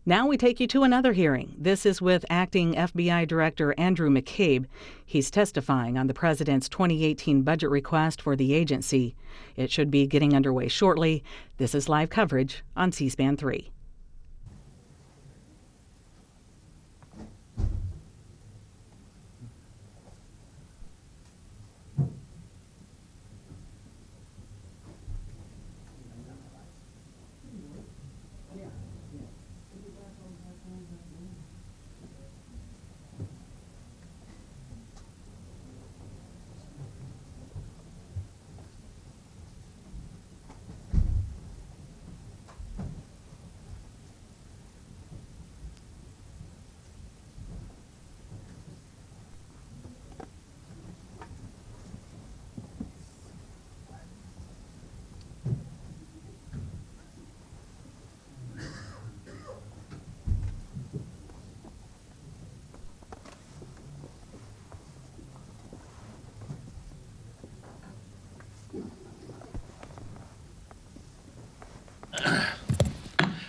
Now we take you to another hearing. This is with Acting FBI Director Andrew McCabe. He's testifying on the President's 2018 budget request for the agency. It should be getting underway shortly. This is live coverage on C-SPAN 3.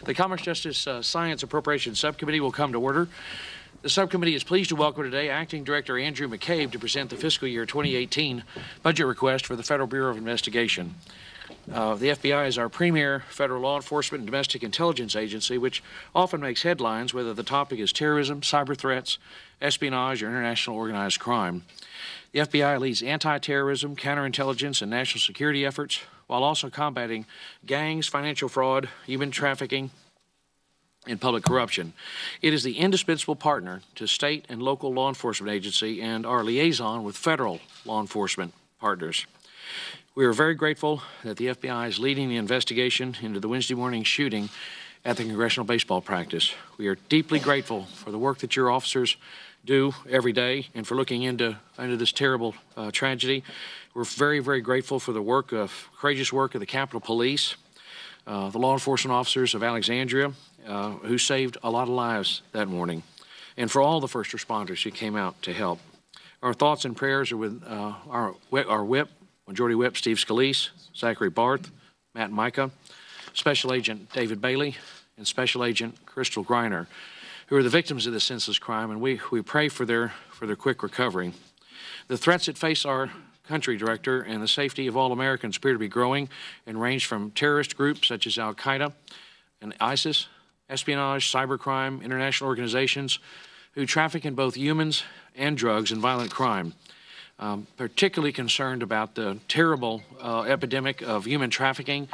The Commerce, Justice, Science Appropriations Subcommittee will come to order. The subcommittee is pleased to welcome today Acting Director Andrew McCabe to present the fiscal year 2018 budget request for the Federal Bureau of Investigation. The FBI is our premier federal law enforcement and domestic intelligence agency, which often makes headlines whether the topic is terrorism, cyber threats, espionage, or international organized crime. The FBI leads anti-terrorism, counterintelligence, and national security efforts, while also combating gangs, financial fraud, human trafficking, and public corruption. It is the indispensable partner to state and local law enforcement agency and our liaison with federal law enforcement partners. We are very grateful that the FBI is leading the investigation into the Wednesday morning shooting at the congressional baseball practice. We are deeply grateful for the work that your officers do every day and for looking into this terrible tragedy. We're very, very grateful for the courageous work of the Capitol Police, the law enforcement officers of Alexandria, who saved a lot of lives that morning, and for all the first responders who came out to help. Our thoughts and prayers are with our whip, Majority Whip Steve Scalise, Zachary Barth, Matt Micah, Special Agent David Bailey, and Special Agent Crystal Griner, who are the victims of this senseless crime, and we pray for their quick recovery. The threats that face our country, Director, and the safety of all Americans appear to be growing and range from terrorist groups such as Al-Qaeda and ISIS, espionage, cybercrime, international organizations who traffic in both humans and drugs and violent crime. Particularly concerned about the terrible epidemic of human trafficking,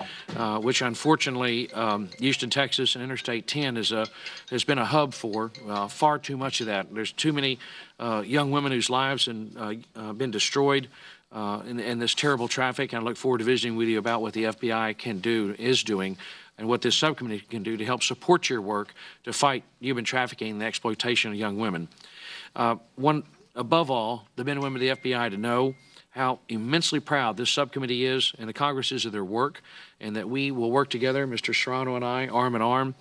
which unfortunately Houston, Texas and Interstate 10 has been a hub for far too much of that. There's too many young women whose lives have been destroyed in this terrible traffic, and I look forward to visiting with you about what the FBI is doing, and what this subcommittee can do to help support your work to fight human trafficking and the exploitation of young women. Above all, the men and women of the FBI to know how immensely proud this subcommittee is and the Congress is of their work, and that we will work together, Mr. Serrano and I, arm in arm,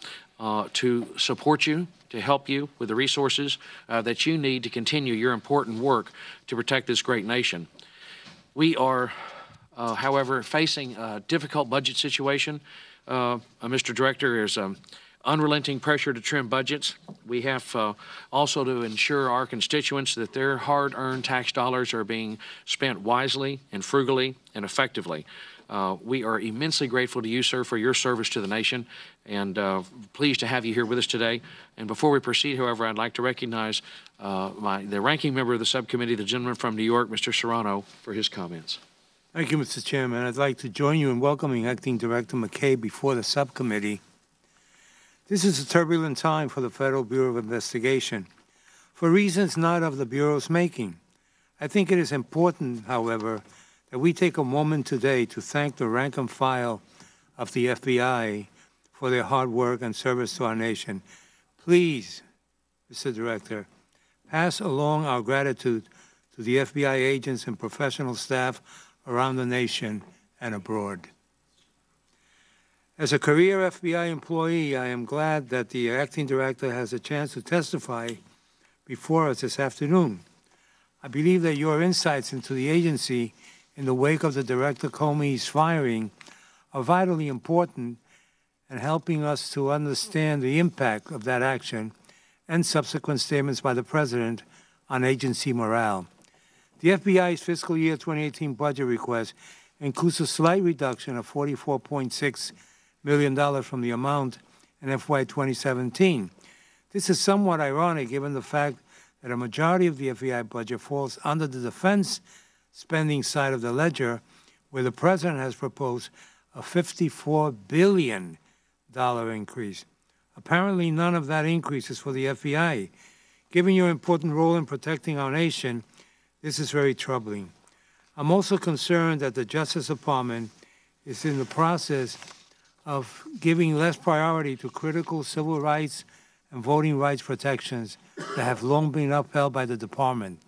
to support you, to help you with the resources that you need to continue your important work to protect this great nation. We are, however, facing a difficult budget situation. Mr. Director, there's unrelenting pressure to trim budgets. We have also to ensure our constituents that their hard-earned tax dollars are being spent wisely and frugally and effectively. We are immensely grateful to you, sir, for your service to the nation, and pleased to have you here with us today. And before we proceed, however, I'd like to recognize the ranking member of the subcommittee, the gentleman from New York, Mr. Serrano, for his comments. Thank you, Mr. Chairman. I'd like to join you in welcoming Acting Director McCabe before the subcommittee. This is a turbulent time for the Federal Bureau of Investigation, for reasons not of the Bureau's making. I think it is important, however, that we take a moment today to thank the rank and file of the FBI for their hard work and service to our nation. Please, Mr. Director, pass along our gratitude to the FBI agents and professional staff around the nation and abroad. As a career FBI employee, I am glad that the Acting Director has a chance to testify before us this afternoon. I believe that your insights into the agency in the wake of the Director Comey's firing are vitally important and helping us to understand the impact of that action and subsequent statements by the President on agency morale. The FBI's fiscal year 2018 budget request includes a slight reduction of $44.6 million from the amount in FY 2017. This is somewhat ironic given the fact that a majority of the FBI budget falls under the defense spending side of the ledger, where the President has proposed a $54 billion increase. Apparently, none of that increase is for the FBI. Given your important role in protecting our nation, this is very troubling. I'm also concerned that the Justice Department is in the process of giving less priority to critical civil rights and voting rights protections that have long been upheld by the department.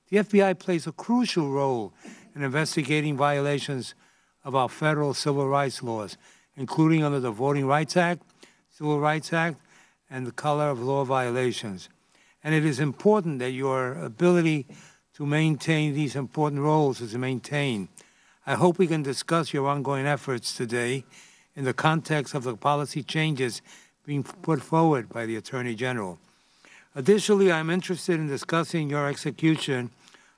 The FBI plays a crucial role in investigating violations of our federal civil rights laws, including under the Voting Rights Act, Civil Rights Act, and the color of law violations. And it is important that your ability to maintain these important roles is maintained. I hope we can discuss your ongoing efforts today in the context of the policy changes being put forward by the Attorney General. Additionally, I'm interested in discussing your execution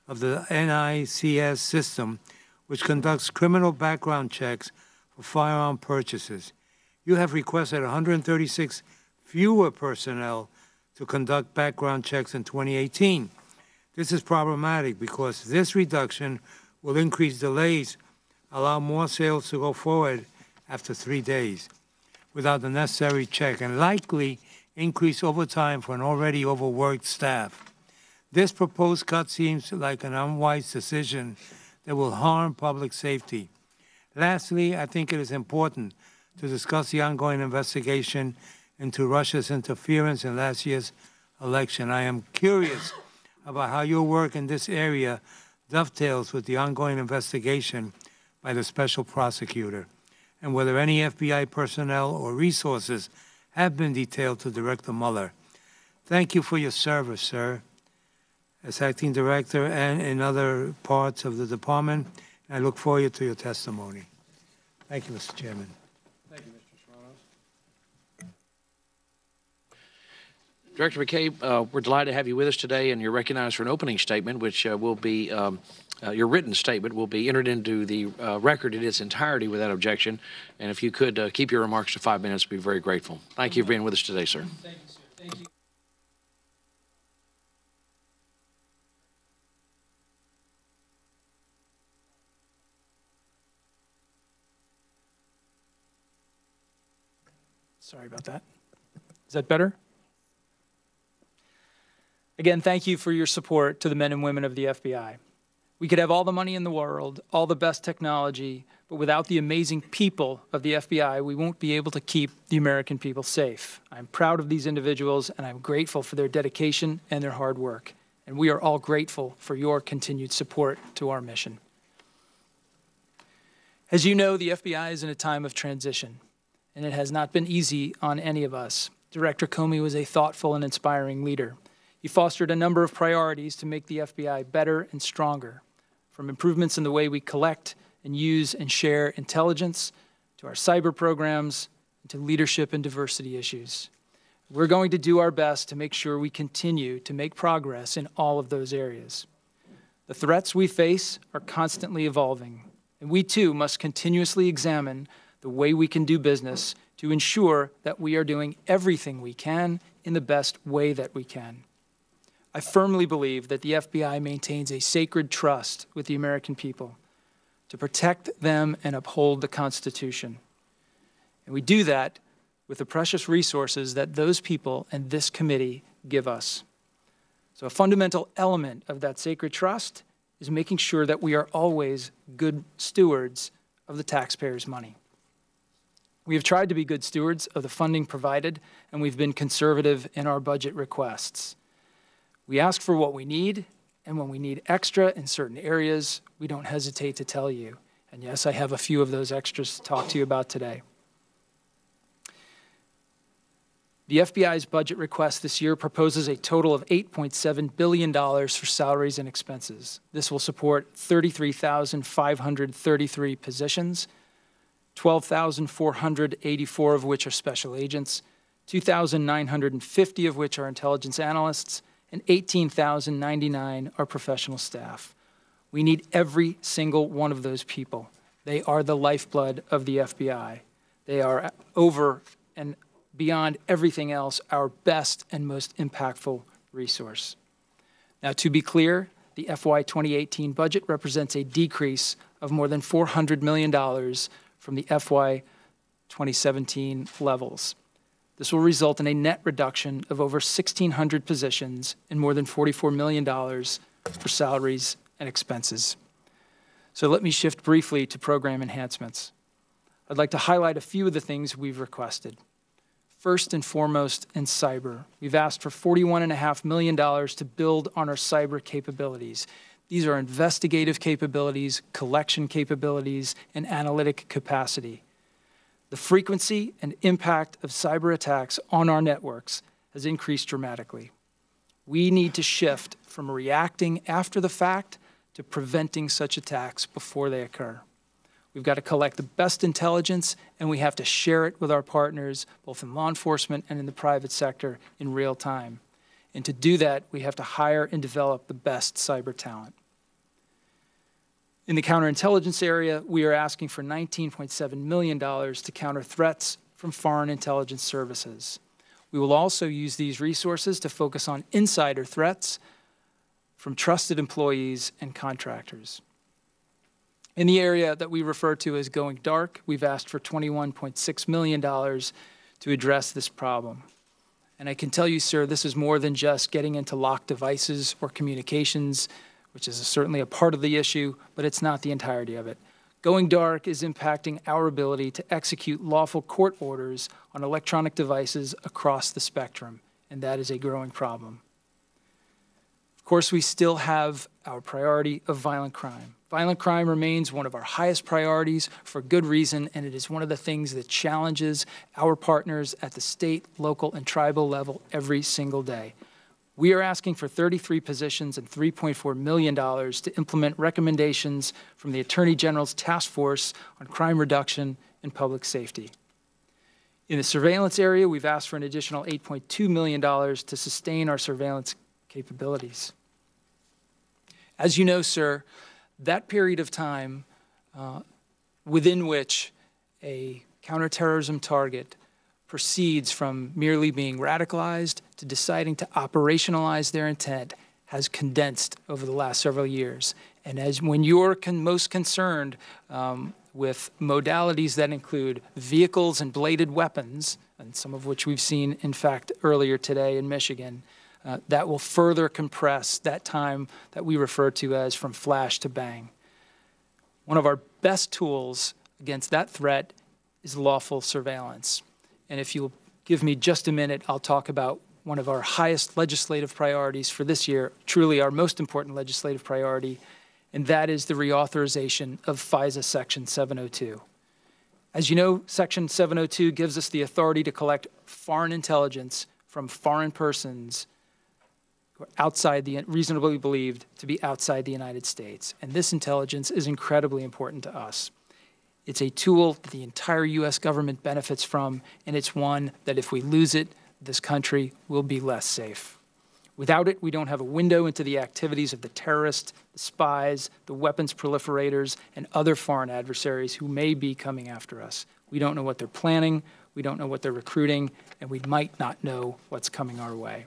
of the NICS system, which conducts criminal background checks for firearm purchases. You have requested 136 fewer personnel to conduct background checks in 2018. This is problematic because this reduction will increase delays, allow more sales to go forward after 3 days without the necessary check, and likely increase overtime for an already overworked staff. This proposed cut seems like an unwise decision that will harm public safety. Lastly, I think it is important to discuss the ongoing investigation into Russia's interference in last year's election. I am curious about how your work in this area dovetails with the ongoing investigation by the special prosecutor, and whether any FBI personnel or resources have been detailed to Director Mueller. Thank you for your service, sir, as acting director and in other parts of the department. I look forward to your testimony. Thank you, Mr. Chairman. Thank you, Mr. Serrano. Director McCabe, we're delighted to have you with us today, and you're recognized for an opening statement, which will be your written statement will be entered into the record in its entirety without objection. And if you could keep your remarks to 5 minutes, we'd be very grateful. Thank you for being with us today, sir. Thank you, sir. Thank you. Sorry about that. Is that better? Again, thank you for your support to the men and women of the FBI. We could have all the money in the world, all the best technology, but without the amazing people of the FBI, we won't be able to keep the American people safe. I'm proud of these individuals, and I'm grateful for their dedication and their hard work. And we are all grateful for your continued support to our mission. As you know, the FBI is in a time of transition, and it has not been easy on any of us. Director Comey was a thoughtful and inspiring leader. He fostered a number of priorities to make the FBI better and stronger, from improvements in the way we collect and use and share intelligence, to our cyber programs, and to leadership and diversity issues. We're going to do our best to make sure we continue to make progress in all of those areas. The threats we face are constantly evolving, and we too must continuously examine the way we can do business to ensure that we are doing everything we can in the best way that we can. I firmly believe that the FBI maintains a sacred trust with the American people to protect them and uphold the Constitution. And we do that with the precious resources that those people and this committee give us. So a fundamental element of that sacred trust is making sure that we are always good stewards of the taxpayers' money. We have tried to be good stewards of the funding provided, and we've been conservative in our budget requests. We ask for what we need, and when we need extra in certain areas, we don't hesitate to tell you. And yes, I have a few of those extras to talk to you about today. The FBI's budget request this year proposes a total of $8.7 billion for salaries and expenses. This will support 33,533 positions, 12,484 of which are special agents, 2,950 of which are intelligence analysts, and 18,099 are professional staff. We need every single one of those people. They are the lifeblood of the FBI. They are over and beyond everything else our best and most impactful resource. Now, to be clear, the FY 2018 budget represents a decrease of more than $400 million from the FY 2017 levels. This will result in a net reduction of over 1,600 positions and more than $44 million for salaries and expenses. So let me shift briefly to program enhancements. I'd like to highlight a few of the things we've requested. First and foremost, in cyber, we've asked for $41.5 million to build on our cyber capabilities. These are investigative capabilities, collection capabilities, and analytic capacity. The frequency and impact of cyber attacks on our networks has increased dramatically. We need to shift from reacting after the fact to preventing such attacks before they occur. We've got to collect the best intelligence, and we have to share it with our partners, both in law enforcement and in the private sector, in real time. And to do that, we have to hire and develop the best cyber talent. In the counterintelligence area, we are asking for $19.7 million to counter threats from foreign intelligence services. We will also use these resources to focus on insider threats from trusted employees and contractors. In the area that we refer to as going dark, we've asked for $21.6 million to address this problem. And I can tell you, sir, this is more than just getting into locked devices or communications, which is certainly a part of the issue, but it's not the entirety of it. Going dark is impacting our ability to execute lawful court orders on electronic devices across the spectrum, and that is a growing problem. Of course, we still have our priority of violent crime. Violent crime remains one of our highest priorities for good reason, and it is one of the things that challenges our partners at the state, local, and tribal level every single day. We are asking for 33 positions and $3.4 million to implement recommendations from the Attorney General's Task Force on Crime Reduction and Public Safety. In the surveillance area, we've asked for an additional $8.2 million to sustain our surveillance capabilities. As you know, sir, that period of time within which a counterterrorism target proceeds from merely being radicalized to deciding to operationalize their intent has condensed over the last several years. And when you're most concerned with modalities that include vehicles and bladed weapons, and some of which we've seen, in fact, earlier today in Michigan, that will further compress that time that we refer to as from flash to bang. One of our best tools against that threat is lawful surveillance. And if you'll give me just a minute, I'll talk about one of our highest legislative priorities for this year, truly our most important legislative priority, and that is the reauthorization of FISA Section 702. As you know, Section 702 gives us the authority to collect foreign intelligence from foreign persons who are reasonably believed to be outside the United States. And this intelligence is incredibly important to us. It's a tool that the entire U.S. government benefits from, and it's one that if we lose it, this country will be less safe. Without it, we don't have a window into the activities of the terrorists, the spies, the weapons proliferators, and other foreign adversaries who may be coming after us. We don't know what they're planning, we don't know what they're recruiting, and we might not know what's coming our way.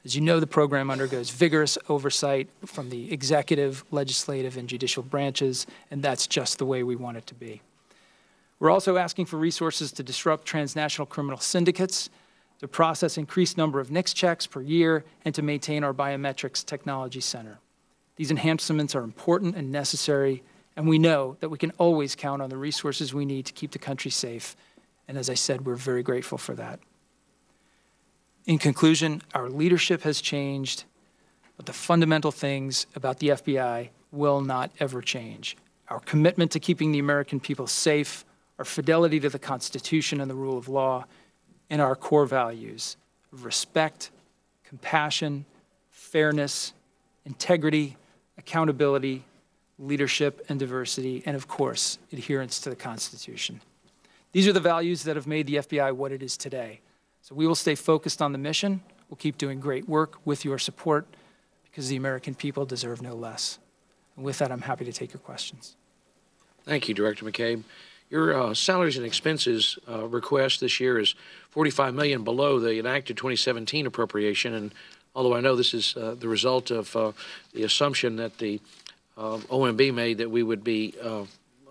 As you know, the program undergoes vigorous oversight from the executive, legislative, and judicial branches, and that's just the way we want it to be. We're also asking for resources to disrupt transnational criminal syndicates, to process increased number of NICS checks per year, and to maintain our biometrics technology center. These enhancements are important and necessary, and we know that we can always count on the resources we need to keep the country safe. And as I said, we're very grateful for that. In conclusion, our leadership has changed, but the fundamental things about the FBI will not ever change. Our commitment to keeping the American people safe, our fidelity to the Constitution and the rule of law, and our core values of respect, compassion, fairness, integrity, accountability, leadership and diversity, and of course, adherence to the Constitution. These are the values that have made the FBI what it is today. So we will stay focused on the mission. We'll keep doing great work with your support because the American people deserve no less. And with that, I'm happy to take your questions. Thank you, Director McCabe. Your salaries and expenses request this year is $45 million below the enacted 2017 appropriation, and although I know this is the result of the assumption that the OMB made that we would be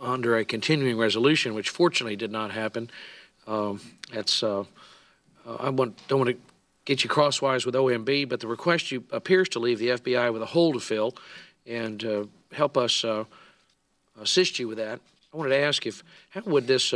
under a continuing resolution, which fortunately did not happen. I don't want to get you crosswise with OMB, but the request appears to leave the FBI with a hole to fill, and help us assist you with that. I wanted to ask how would this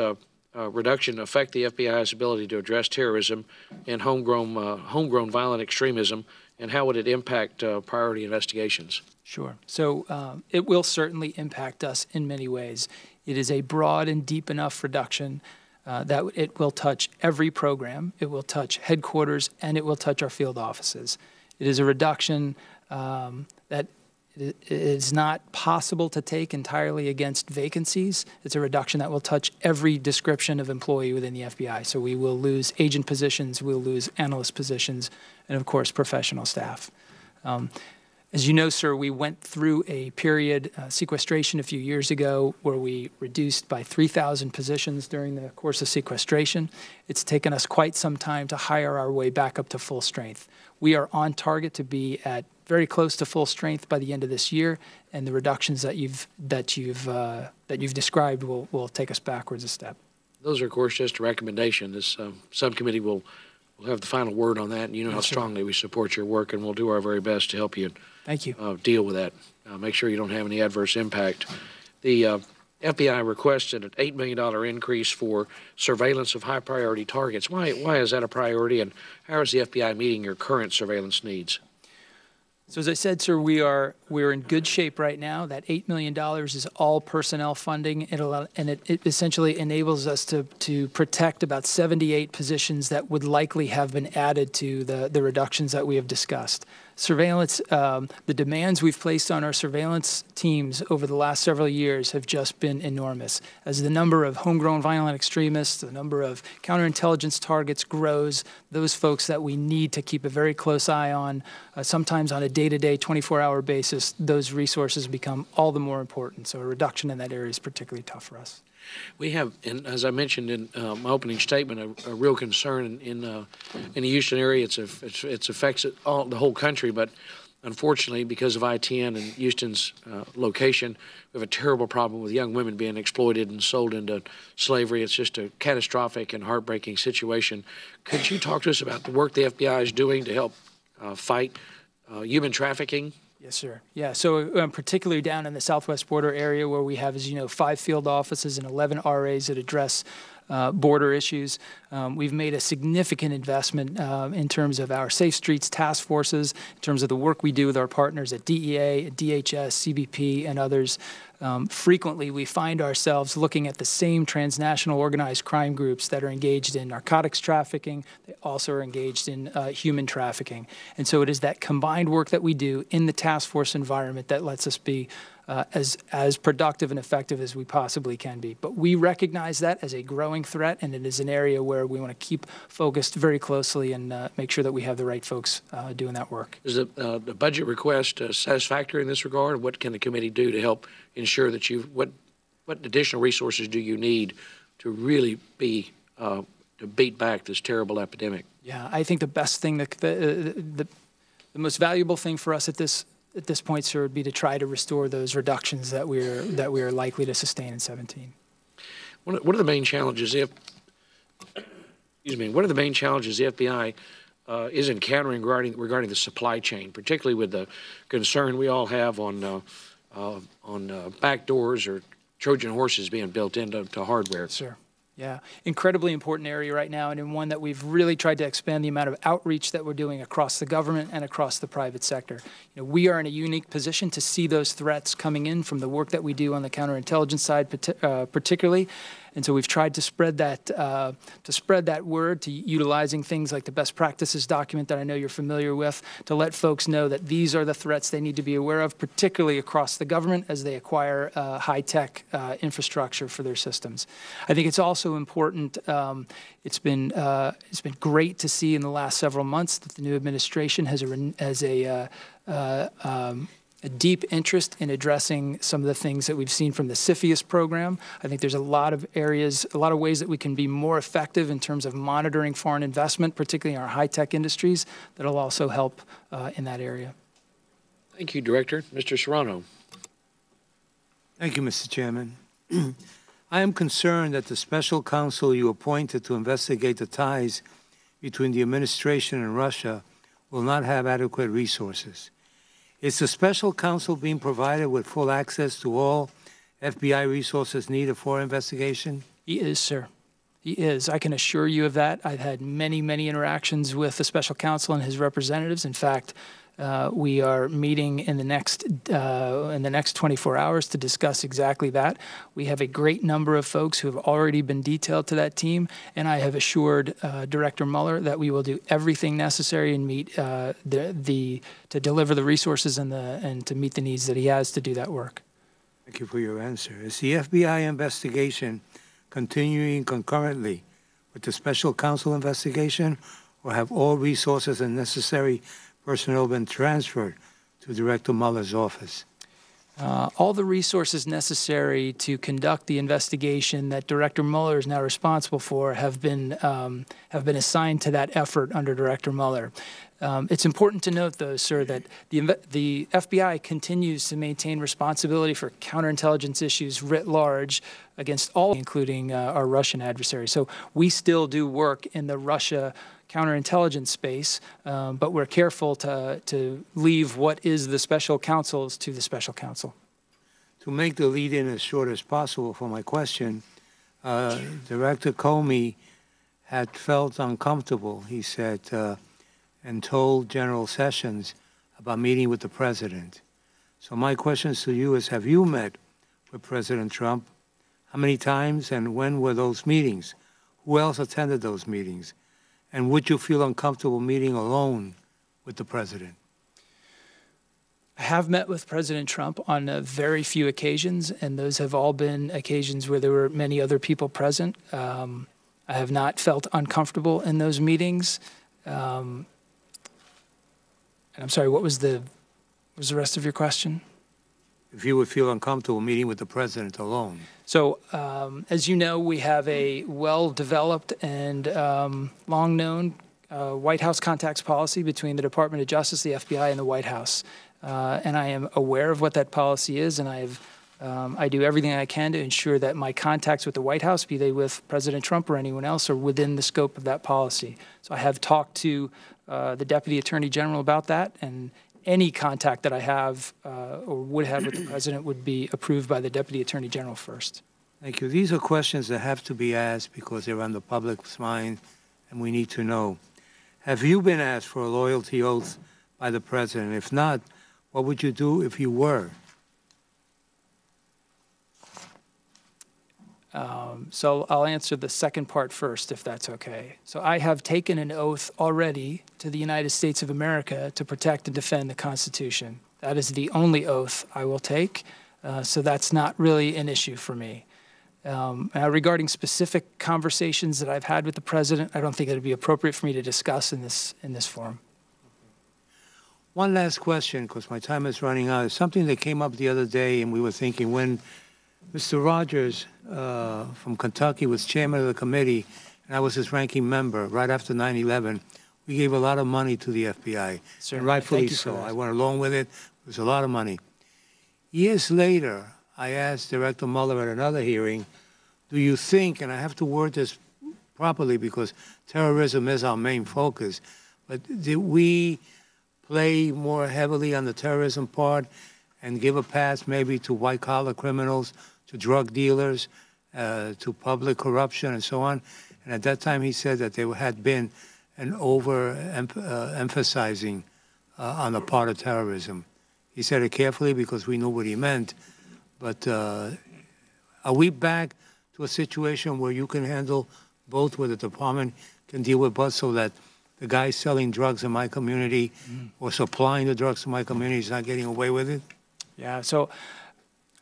reduction affect the FBI's ability to address terrorism and homegrown violent extremism, and how would it impact priority investigations? Sure. So it will certainly impact us in many ways. It is a broad and deep enough reduction that it will touch every program, it will touch headquarters, and it will touch our field offices. It is a reduction that it is not possible to take entirely against vacancies. It's a reduction that will touch every description of employee within the FBI. So we will lose agent positions, we'll lose analyst positions, and of course, professional staff. As you know, sir, we went through a period, sequestration a few years ago, where we reduced by 3,000 positions during the course of sequestration. It's taken us quite some time to hire our way back up to full strength. We are on target to be at very close to full strength by the end of this year, and the reductions that you've described will take us backwards a step. Those are, of course, just a recommendation. This subcommittee will have the final word on that, and you know how strongly we support your work, and we'll do our very best to help you. Thank you. Deal with that. Make sure you don't have any adverse impact. The FBI requested an $8 million increase for surveillance of high-priority targets. Why is that a priority, and how is the FBI meeting your current surveillance needs? So as I said, sir, we're in good shape right now. That $8 million is all personnel funding, and it essentially enables us to protect about 78 positions that would likely have been added to the reductions that we have discussed. Surveillance, the demands we've placed on our surveillance teams over the last several years have just been enormous. As the number of homegrown violent extremists, the number of counterintelligence targets grows, those folks that we need to keep a very close eye on, sometimes on a day-to-day, 24-hour basis, those resources become all the more important. So a reduction in that area is particularly tough for us. We have, and as I mentioned in my opening statement, a real concern in the Houston area. It affects the whole country, but unfortunately, because of ITN and Houston's location, we have a terrible problem with young women being exploited and sold into slavery. It's just a catastrophic and heartbreaking situation. Could you talk to us about the work the FBI is doing to help fight human trafficking? Yes, sir. Yeah, so particularly down in the southwest border area where we have, as you know, 5 field offices and 11 RAs that address border issues. We've made a significant investment in terms of our Safe Streets task forces, in terms of the work we do with our partners at DEA, at DHS, CBP, and others. Frequently, we find ourselves looking at the same transnational organized crime groups that are engaged in narcotics trafficking. They also are engaged in human trafficking. And so it is that combined work that we do in the task force environment that lets us be as productive and effective as we possibly can be. But we recognize that as a growing threat, and it is an area where we want to keep focused very closely and make sure that we have the right folks doing that work. Is the budget request satisfactory in this regard? What can the committee do to help ensure that what additional resources do you need to really be to beat back this terrible epidemic? Yeah, I think the best thing, the most valuable thing for us at this point, sir, would be to try to restore those reductions that we are likely to sustain in 17. What are the main challenges What are the main challenges the FBI is encountering regarding the supply chain, particularly with the concern we all have on back doors or Trojan horses being built into hardware? Sure. Yeah, incredibly important area right now, and in one that we've really tried to expand the amount of outreach that we're doing across the government and across the private sector. You know, we are in a unique position to see those threats coming in from the work that we do on the counterintelligence side, particularly, And so we've tried to spread that word, to utilizing things like the best practices document that I know you're familiar with, to let folks know that these are the threats they need to be aware of, particularly across the government as they acquire high-tech infrastructure for their systems. I think it's also important. It's been great to see in the last several months that the new administration has a deep interest in addressing some of the things that we've seen from the CFIUS program. I think there's a lot of areas, a lot of ways that we can be more effective in terms of monitoring foreign investment, particularly in our high-tech industries, that'll also help in that area. Thank you, Director. Mr. Serrano. Thank you, Mr. Chairman. I am concerned that the special counsel you appointed to investigate the ties between the administration and Russia will not have adequate resources. Is the special counsel being provided with full access to all FBI resources needed for investigation? He is, sir. He is. I can assure you of that. I've had many, many interactions with the special counsel and his representatives. In fact, we are meeting in the next 24 hours to discuss exactly that. We have a great number of folks who have already been detailed to that team, and I have assured Director Mueller that we will do everything necessary and meet to deliver the resources and to meet the needs that he has to do that work. Thank you for your answer. Is the FBI investigation continuing concurrently with the special counsel investigation, or have all resources and necessary personnel been transferred to Director Mueller's office? All the resources necessary to conduct the investigation that Director Mueller is now responsible for have been assigned to that effort under Director Mueller. It's important to note, though, sir, that the FBI continues to maintain responsibility for counterintelligence issues writ large against all, including our Russian adversaries. So we still do work in the Russia counterintelligence space, but we're careful to leave what is the special counsel's to the special counsel. To make the lead-in as short as possible for my question, Director Comey had felt uncomfortable, he said, and told General Sessions about meeting with the president. So my questions to you is, have you met with President Trump? How many times and when were those meetings? Who else attended those meetings? And would you feel uncomfortable meeting alone with the president? I have met with President Trump on very few occasions, and those have all been occasions where there were many other people present. I have not felt uncomfortable in those meetings. And I'm sorry, what was the rest of your question? If you would feel uncomfortable meeting with the president alone. So, as you know, we have a well-developed and long-known White House contacts policy between the Department of Justice, the FBI, and the White House. And I am aware of what that policy is, and I do everything I can to ensure that my contacts with the White House, be they with President Trump or anyone else, are within the scope of that policy. So I have talked to the Deputy Attorney General about that, and any contact that I have or would have with the President would be approved by the Deputy Attorney General first. Thank you. These are questions that have to be asked because they're on the public's mind, and we need to know. Have you been asked for a loyalty oath by the President? If not, what would you do if you were? So I'll answer the second part first, if that's okay. So I have taken an oath already to the United States of America to protect and defend the Constitution. That is the only oath I will take, so that's not really an issue for me. Regarding specific conversations that I've had with the President, I don't think it would be appropriate for me to discuss in this forum. One last question, because my time is running out. It's something that came up the other day, and we were thinking when Mr. Rogers from Kentucky was chairman of the committee, and I was his ranking member right after 9/11. We gave a lot of money to the FBI, and rightfully so. I went along with it. It was a lot of money. Years later, I asked Director Mueller at another hearing, do you think, and I have to word this properly because terrorism is our main focus, but did we play more heavily on the terrorism part and give a pass maybe to white-collar criminals, to drug dealers, to public corruption, and so on? And at that time, he said that there had been an emphasizing on the part of terrorism. He said it carefully because we knew what he meant. But are we back to a situation where you can handle both, where the department can deal with both, so that the guy selling drugs in my community or supplying the drugs to my community is not getting away with it? Yeah, so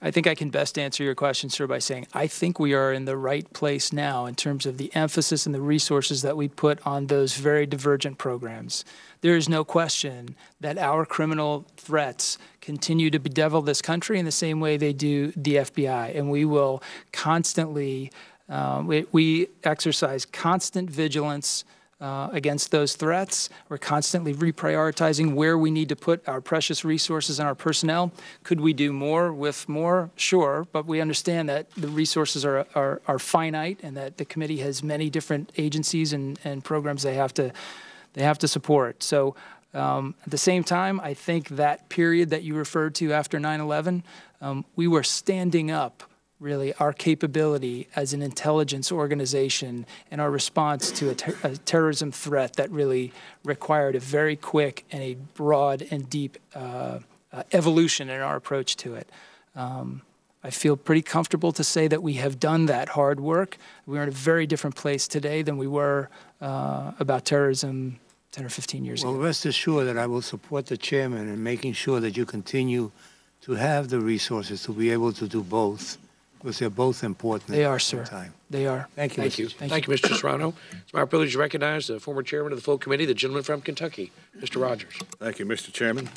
I think I can best answer your question, sir, by saying I think we are in the right place now in terms of the emphasis and the resources that we put on those very divergent programs. There is no question that our criminal threats continue to bedevil this country in the same way they do the FBI, and we will constantly, we exercise constant vigilance against those threats. We're constantly reprioritizing where we need to put our precious resources and our personnel. Could we do more with more? Sure, but we understand that the resources are finite, and that the committee has many different agencies and programs they have to support. So at the same time, I think that period that you referred to after 9/11, we were standing up really our capability as an intelligence organization and our response to a terrorism threat that really required a very quick and a broad and deep evolution in our approach to it. I feel pretty comfortable to say that we have done that hard work. We're in a very different place today than we were about terrorism 10 or 15 years ago. Well, rest assured that I will support the chairman in making sure that you continue to have the resources to be able to do both, because they're both important. They are, sir. They are. Thank you. Thank you. Thank you, Mr. Serrano. It's my privilege to recognize the former chairman of the full committee, the gentleman from Kentucky, Mr. Rogers. Thank you, Mr. Chairman.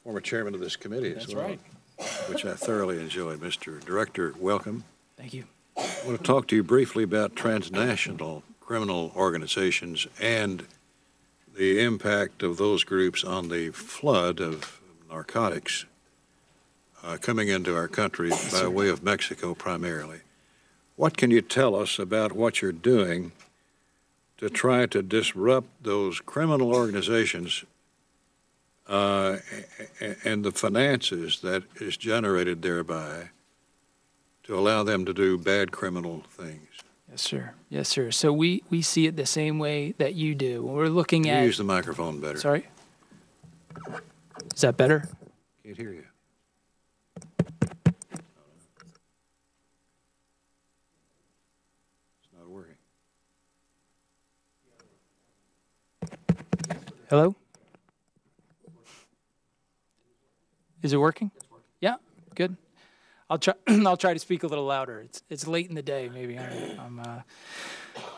Former chairman of this committee as well. That's right. Which I thoroughly enjoyed. Mr. Director, welcome. Thank you. I want to talk to you briefly about transnational criminal organizations and the impact of those groups on the flood of narcotics coming into our country by way of Mexico primarily. What can you tell us about what you're doing to try to disrupt those criminal organizations and the finances that is generated thereby to allow them to do bad criminal things? Yes, sir. Yes, sir. So we see it the same way that you do. When we're looking at... Use the microphone better. Sorry? Is that better? Can't hear you. It's not working. Hello? Is it working? Yeah, good. I'll try. I'll try to speak a little louder. It's late in the day. Maybe I'm a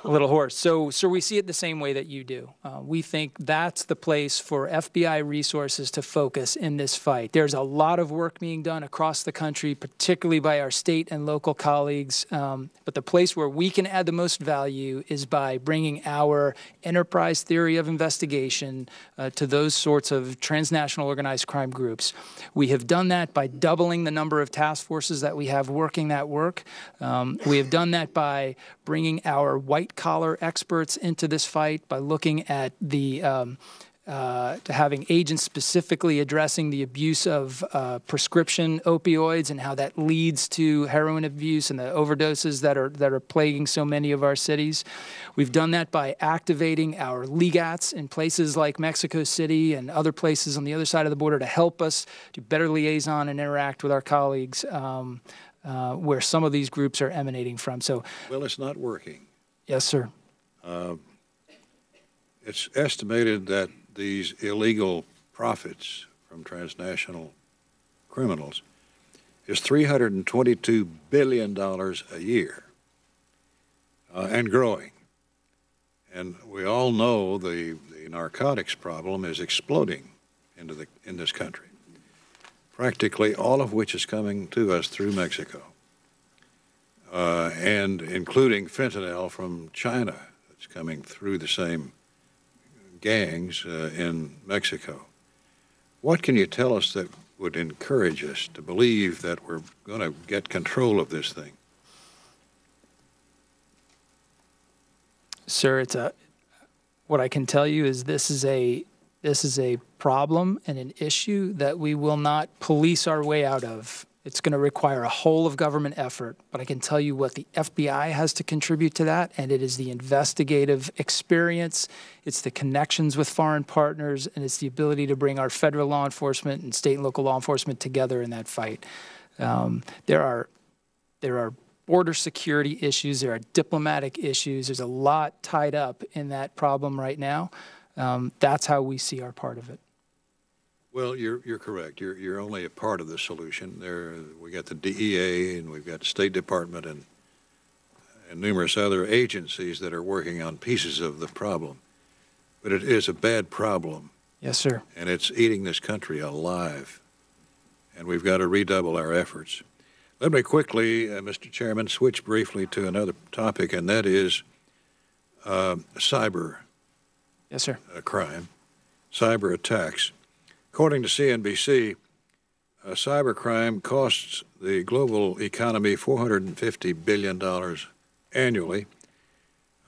little hoarse. So we see it the same way that you do. We think that's the place for FBI resources to focus in this fight. There's a lot of work being done across the country, particularly by our state and local colleagues. But the place where we can add the most value is by bringing our enterprise theory of investigation to those sorts of transnational organized crime groups. We have done that by doubling the number of task forces that we have working that work. We have done that by bringing our white-collar experts into this fight, by looking at the having agents specifically addressing the abuse of prescription opioids and how that leads to heroin abuse and the overdoses that are plaguing so many of our cities. We've done that by activating our legats in places like Mexico City and other places on the other side of the border to help us do better liaison and interact with our colleagues where some of these groups are emanating from. So, well, it's not working. Yes, sir. It's estimated that these illegal profits from transnational criminals is $322 billion a year and growing. And we all know the narcotics problem is exploding in this country, practically all of which is coming to us through Mexico, and including fentanyl from China that's coming through the same gangs in Mexico. What can you tell us that would encourage us to believe that we're going to get control of this thing? Sir, what I can tell you is this is a problem and an issue that we will not police our way out of. It's going to require a whole of government effort, but I can tell you what the FBI has to contribute to that, and it is the investigative experience, it's the connections with foreign partners, and it's the ability to bring our federal law enforcement and state and local law enforcement together in that fight. There are border security issues, there are diplomatic issues. There's a lot tied up in that problem right now. That's how we see our part of it. Well, you're correct. You're only a part of the solution. We got the DEA and we've got the State Department and numerous other agencies that are working on pieces of the problem. But it is a bad problem. Yes, sir. And it's eating this country alive. And we've got to redouble our efforts. Let me quickly, Mr. Chairman, switch briefly to another topic, and that is cyber Yes, sir. Crime, cyber attacks. According to CNBC, cybercrime costs the global economy $450 billion annually.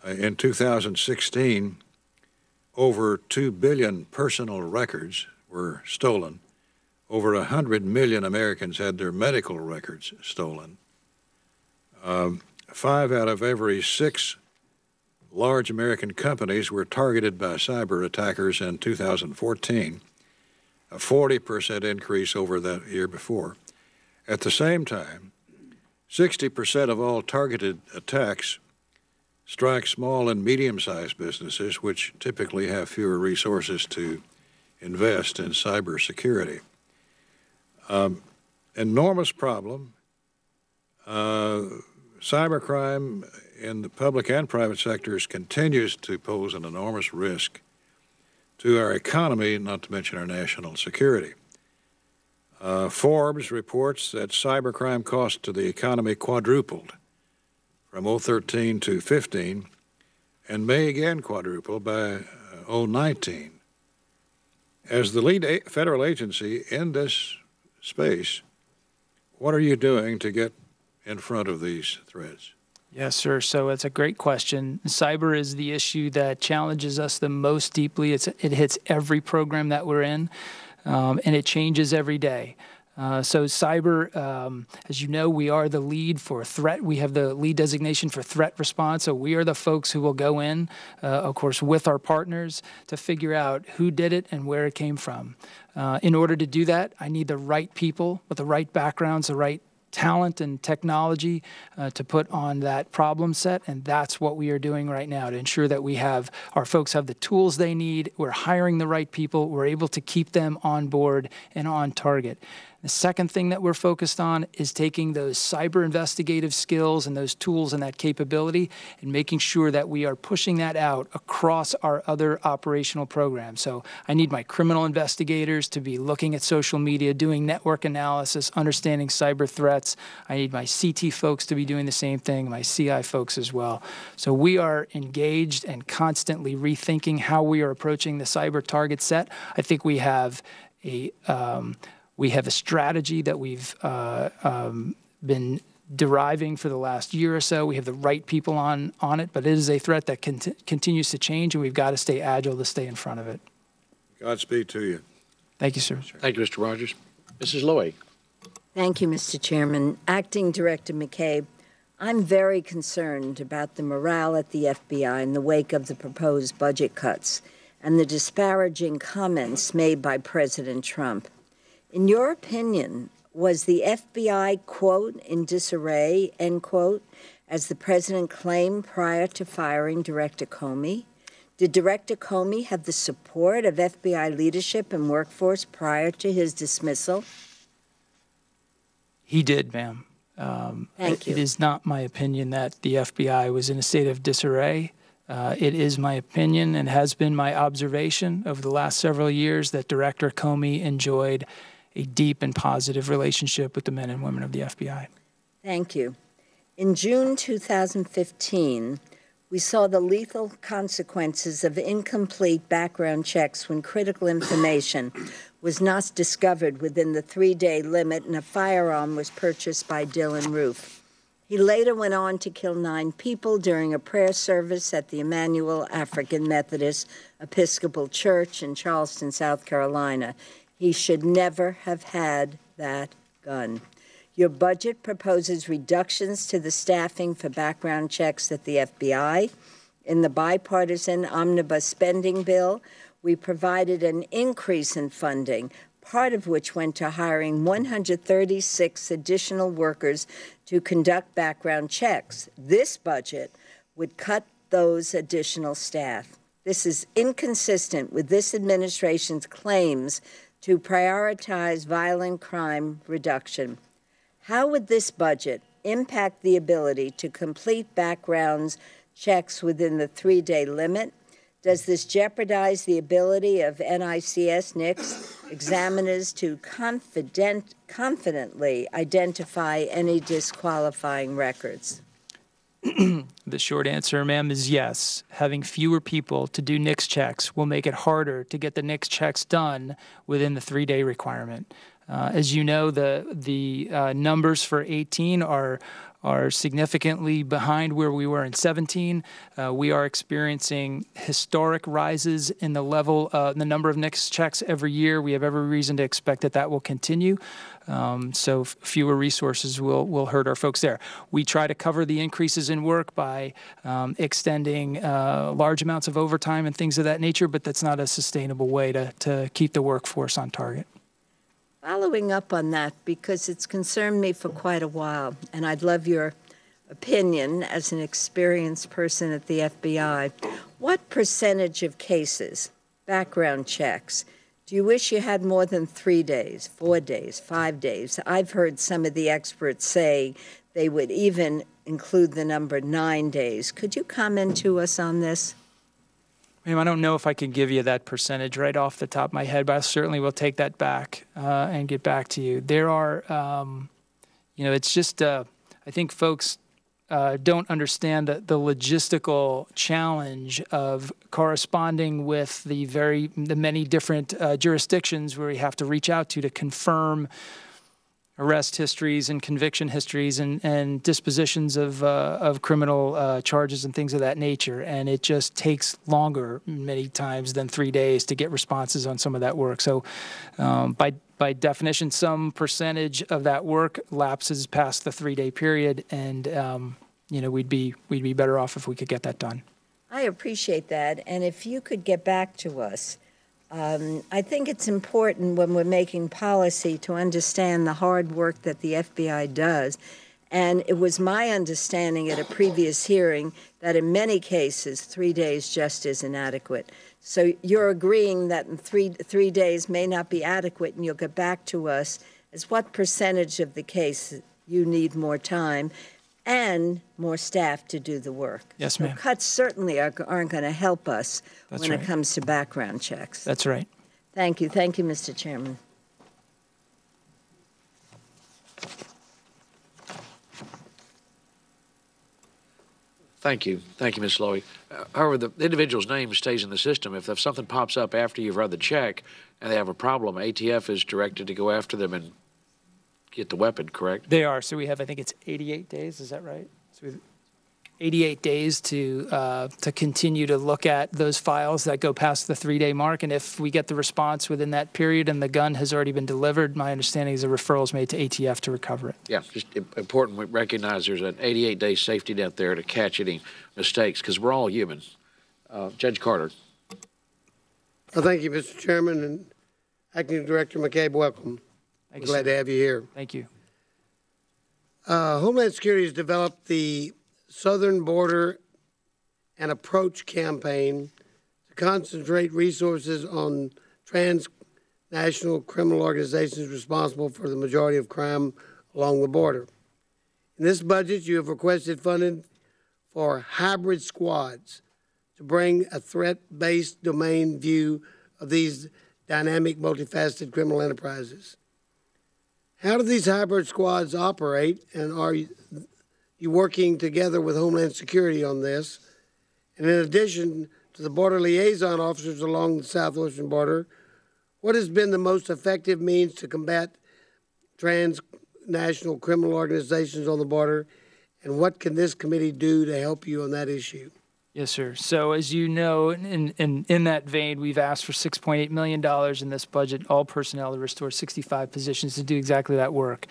In 2016, over 2 billion personal records were stolen. Over 100 million Americans had their medical records stolen. 5 out of every 6 large American companies were targeted by cyber attackers in 2014, a 40% increase over the year before. At the same time, 60% of all targeted attacks strike small and medium-sized businesses, which typically have fewer resources to invest in cybersecurity. Enormous problem. Cybercrime in the public and private sectors continues to pose an enormous risk to our economy, not to mention our national security. Forbes reports that cybercrime costs to the economy quadrupled from 2013 to 2015 and may again quadruple by 2019. As the lead federal agency in this space, what are you doing to get in front of these threats? Yes, sir. So it's a great question. Cyber is the issue that challenges us the most deeply. It hits every program that we're in, and it changes every day. So cyber, as you know, we are the lead for threat. We have the lead designation for threat response. So we are the folks who will go in, of course, with our partners to figure out who did it and where it came from. In order to do that, I need the right people with the right backgrounds, the right talent and technology to put on that problem set, and that's what we are doing right now to ensure that our folks have the tools they need, we're hiring the right people, we're able to keep them on board and on target. The second thing that we're focused on is taking those cyber investigative skills and those tools and that capability and making sure that we are pushing that out across our other operational programs. So I need my criminal investigators to be looking at social media, doing network analysis, understanding cyber threats. I need my CT folks to be doing the same thing, my CI folks as well. So we are engaged and constantly rethinking how we are approaching the cyber target set. I think we have a strategy that we've been deriving for the last year or so. We have the right people on it, but it is a threat that continues to change, and we've got to stay agile to stay in front of it. Godspeed to you. Thank you, sir. Thank you, Mr. Rogers. Mrs. Lowy. Thank you, Mr. Chairman. Acting Director McCabe, I'm very concerned about the morale at the FBI in the wake of the proposed budget cuts and the disparaging comments made by President Trump. In your opinion, was the FBI, quote, in disarray, end quote, as the president claimed prior to firing Director Comey? Did Director Comey have the support of FBI leadership and workforce prior to his dismissal? He did, ma'am. Thank you. It is not my opinion that the FBI was in a state of disarray. It is my opinion and has been my observation over the last several years that Director Comey enjoyed a deep and positive relationship with the men and women of the FBI. Thank you. In June 2015, we saw the lethal consequences of incomplete background checks when critical information was not discovered within the 3-day limit and a firearm was purchased by Dylan Roof. He later went on to kill 9 people during a prayer service at the Emmanuel African Methodist Episcopal Church in Charleston, South Carolina. He should never have had that gun. Your budget proposes reductions to the staffing for background checks at the FBI. In the bipartisan omnibus spending bill, we provided an increase in funding, part of which went to hiring 136 additional workers to conduct background checks. This budget would cut those additional staff. This is inconsistent with this administration's claims to prioritize violent crime reduction. How would this budget impact the ability to complete background checks within the 3-day limit? Does this jeopardize the ability of NICS NICS examiners to confidently identify any disqualifying records? The short answer, ma'am, is yes. Having fewer people to do NICS checks will make it harder to get the NICS checks done within the 3-day requirement. As you know, the numbers for 18 are significantly behind where we were in 17. We are experiencing historic rises in the level, the number of NICS checks every year. We have every reason to expect that will continue. So fewer resources will hurt our folks there. We try to cover the increases in work by extending large amounts of overtime and things of that nature, but that's not a sustainable way to keep the workforce on target. Following up on that, because it's concerned me for quite a while, and I'd love your opinion as an experienced person at the FBI, what percentage of cases, background checks, do you wish you had more than 3 days, 4 days, 5 days? I've heard some of the experts say they would even include the number 9 days. Could you comment to us on this? Ma'am, I don't know if I can give you that percentage right off the top of my head, but I certainly will take that back and get back to you. There are, it's just, I think folks don't understand the logistical challenge of corresponding with the many different jurisdictions where we have to reach out to confirm arrest histories and conviction histories and dispositions of criminal charges and things of that nature. And it just takes longer many times than 3 days to get responses on some of that work. So by definition, some percentage of that work lapses past the 3-day period, and we'd be better off if we could get that done. I appreciate that. And if you could get back to us, I think it's important when we're making policy to understand the hard work that the FBI does. And it was my understanding at a previous hearing that in many cases, 3 days just isn't adequate. So you're agreeing that in three days may not be adequate, and you'll get back to us as what percentage of the case you need more time and more staff to do the work. Yes, ma'am. So cuts certainly aren't going to help us That's when right. it comes to background checks. That's right. Thank you. Thank you, Mr. Chairman. Thank you. Thank you, Ms. Lowy. However, the individual's name stays in the system. If something pops up after you've run the check and they have a problem, ATF is directed to go after them and get the weapon, correct? They are. So we have, I think it's 88 days. Is that right? So we have 88 days to continue to look at those files that go past the 3-day mark. And if we get the response within that period and the gun has already been delivered, my understanding is a referral is made to ATF to recover it. Yeah, just important we recognize there's an 88-day safety net there to catch any mistakes, because we're all human. Judge Carter. Thank you, Mr. Chairman, and Acting Director McCabe, welcome. Thank you, Glad sir. to have you here. Thank you. Homeland Security has developed the Southern Border and Approach campaign to concentrate resources on transnational criminal organizations responsible for the majority of crime along the border. In this budget, you have requested funding for hybrid squads to bring a threat-based domain view of these dynamic, multifaceted criminal enterprises. How do these hybrid squads operate, and are you working together with Homeland Security on this? And in addition to the border liaison officers along the southwestern border, what has been the most effective means to combat transnational criminal organizations on the border, and what can this committee do to help you on that issue? Yes, sir. So as you know, in that vein, we've asked for $6.8 million in this budget, all personnel to restore 65 positions to do exactly that work.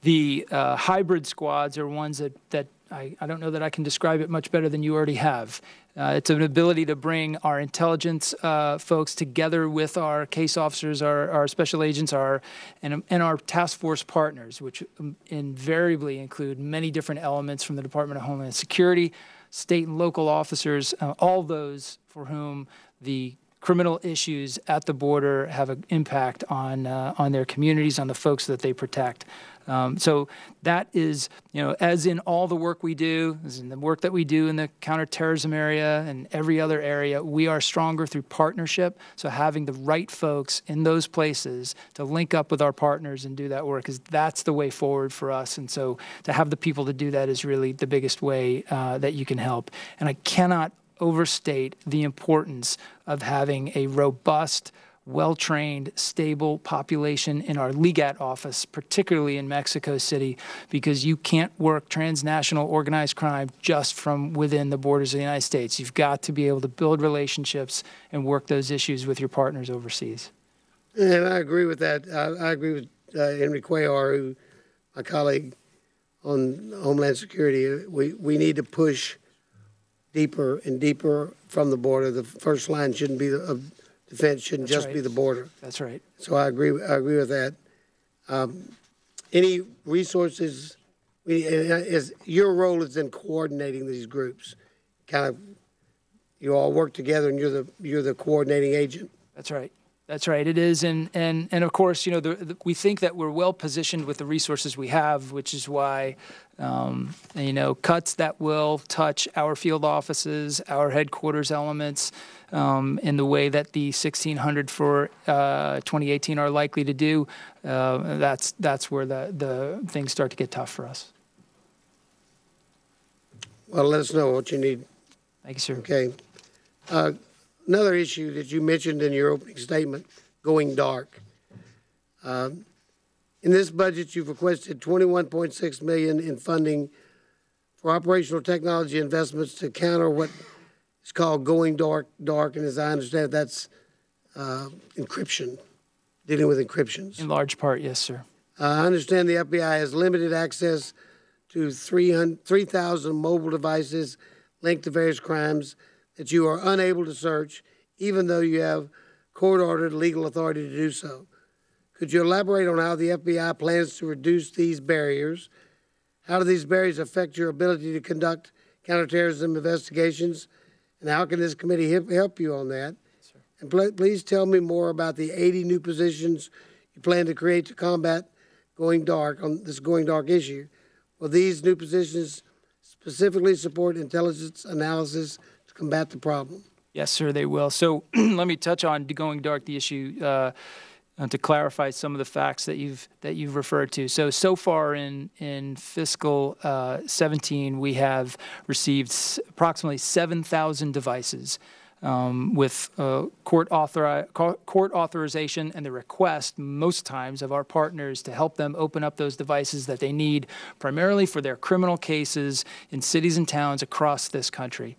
The hybrid squads are ones that I don't know that I can describe it much better than you already have. It's an ability to bring our intelligence folks together with our case officers, our special agents, and our task force partners, which invariably include many different elements from the Department of Homeland Security, state and local officers, all those for whom the criminal issues at the border have an impact on their communities, on the folks that they protect. So that is, as in all the work we do, as in the work that we do in the counterterrorism area and every other area, we are stronger through partnership. So having the right folks in those places to link up with our partners and do that work, is that's the way forward for us. And so to have the people to do that is really the biggest way that you can help. And I cannot overstate the importance of having a robust, well-trained, stable population in our LEGAT office, particularly in Mexico City, because you can't work transnational organized crime just from within the borders of the United States. You've got to be able to build relationships and work those issues with your partners overseas. And I agree with that. I agree with Henry Cuellar, my colleague on Homeland Security. We need to push deeper and deeper from the border. The first line shouldn't be of defense, shouldn't just be the border. That's right. So I agree with that. Any resources? Your role is in coordinating these groups. You all work together, and you're the coordinating agent. That's right. That's right. It is, and of course, we think that we're well positioned with the resources we have, which is why, cuts that will touch our field offices, our headquarters elements, in the way that the 1,600 for 2018 are likely to do. That's where the things start to get tough for us. Well, let us know what you need. Thank you, sir. Okay. Another issue that you mentioned in your opening statement, going dark. In this budget, you've requested $21.6 million in funding for operational technology investments to counter what is called going dark, and as I understand it, that's encryption, dealing with encryptions. In large part, yes, sir. I understand the FBI has limited access to 3,000 mobile devices linked to various crimes that you are unable to search, even though you have court-ordered legal authority to do so. Could you elaborate on how the FBI plans to reduce these barriers? How do these barriers affect your ability to conduct counterterrorism investigations? And how can this committee help you on that? Yes, sir. And please tell me more about the 80 new positions you plan to create to combat going dark on this going dark issue. Will these new positions specifically support intelligence analysis to combat the problem? Yes, sir, they will. So let me touch on going dark, the issue, to clarify some of the facts that you've referred to. So far in fiscal 17, we have received approximately 7,000 devices with court authorization and the request most times of our partners to help them open up those devices that they need primarily for their criminal cases in cities and towns across this country.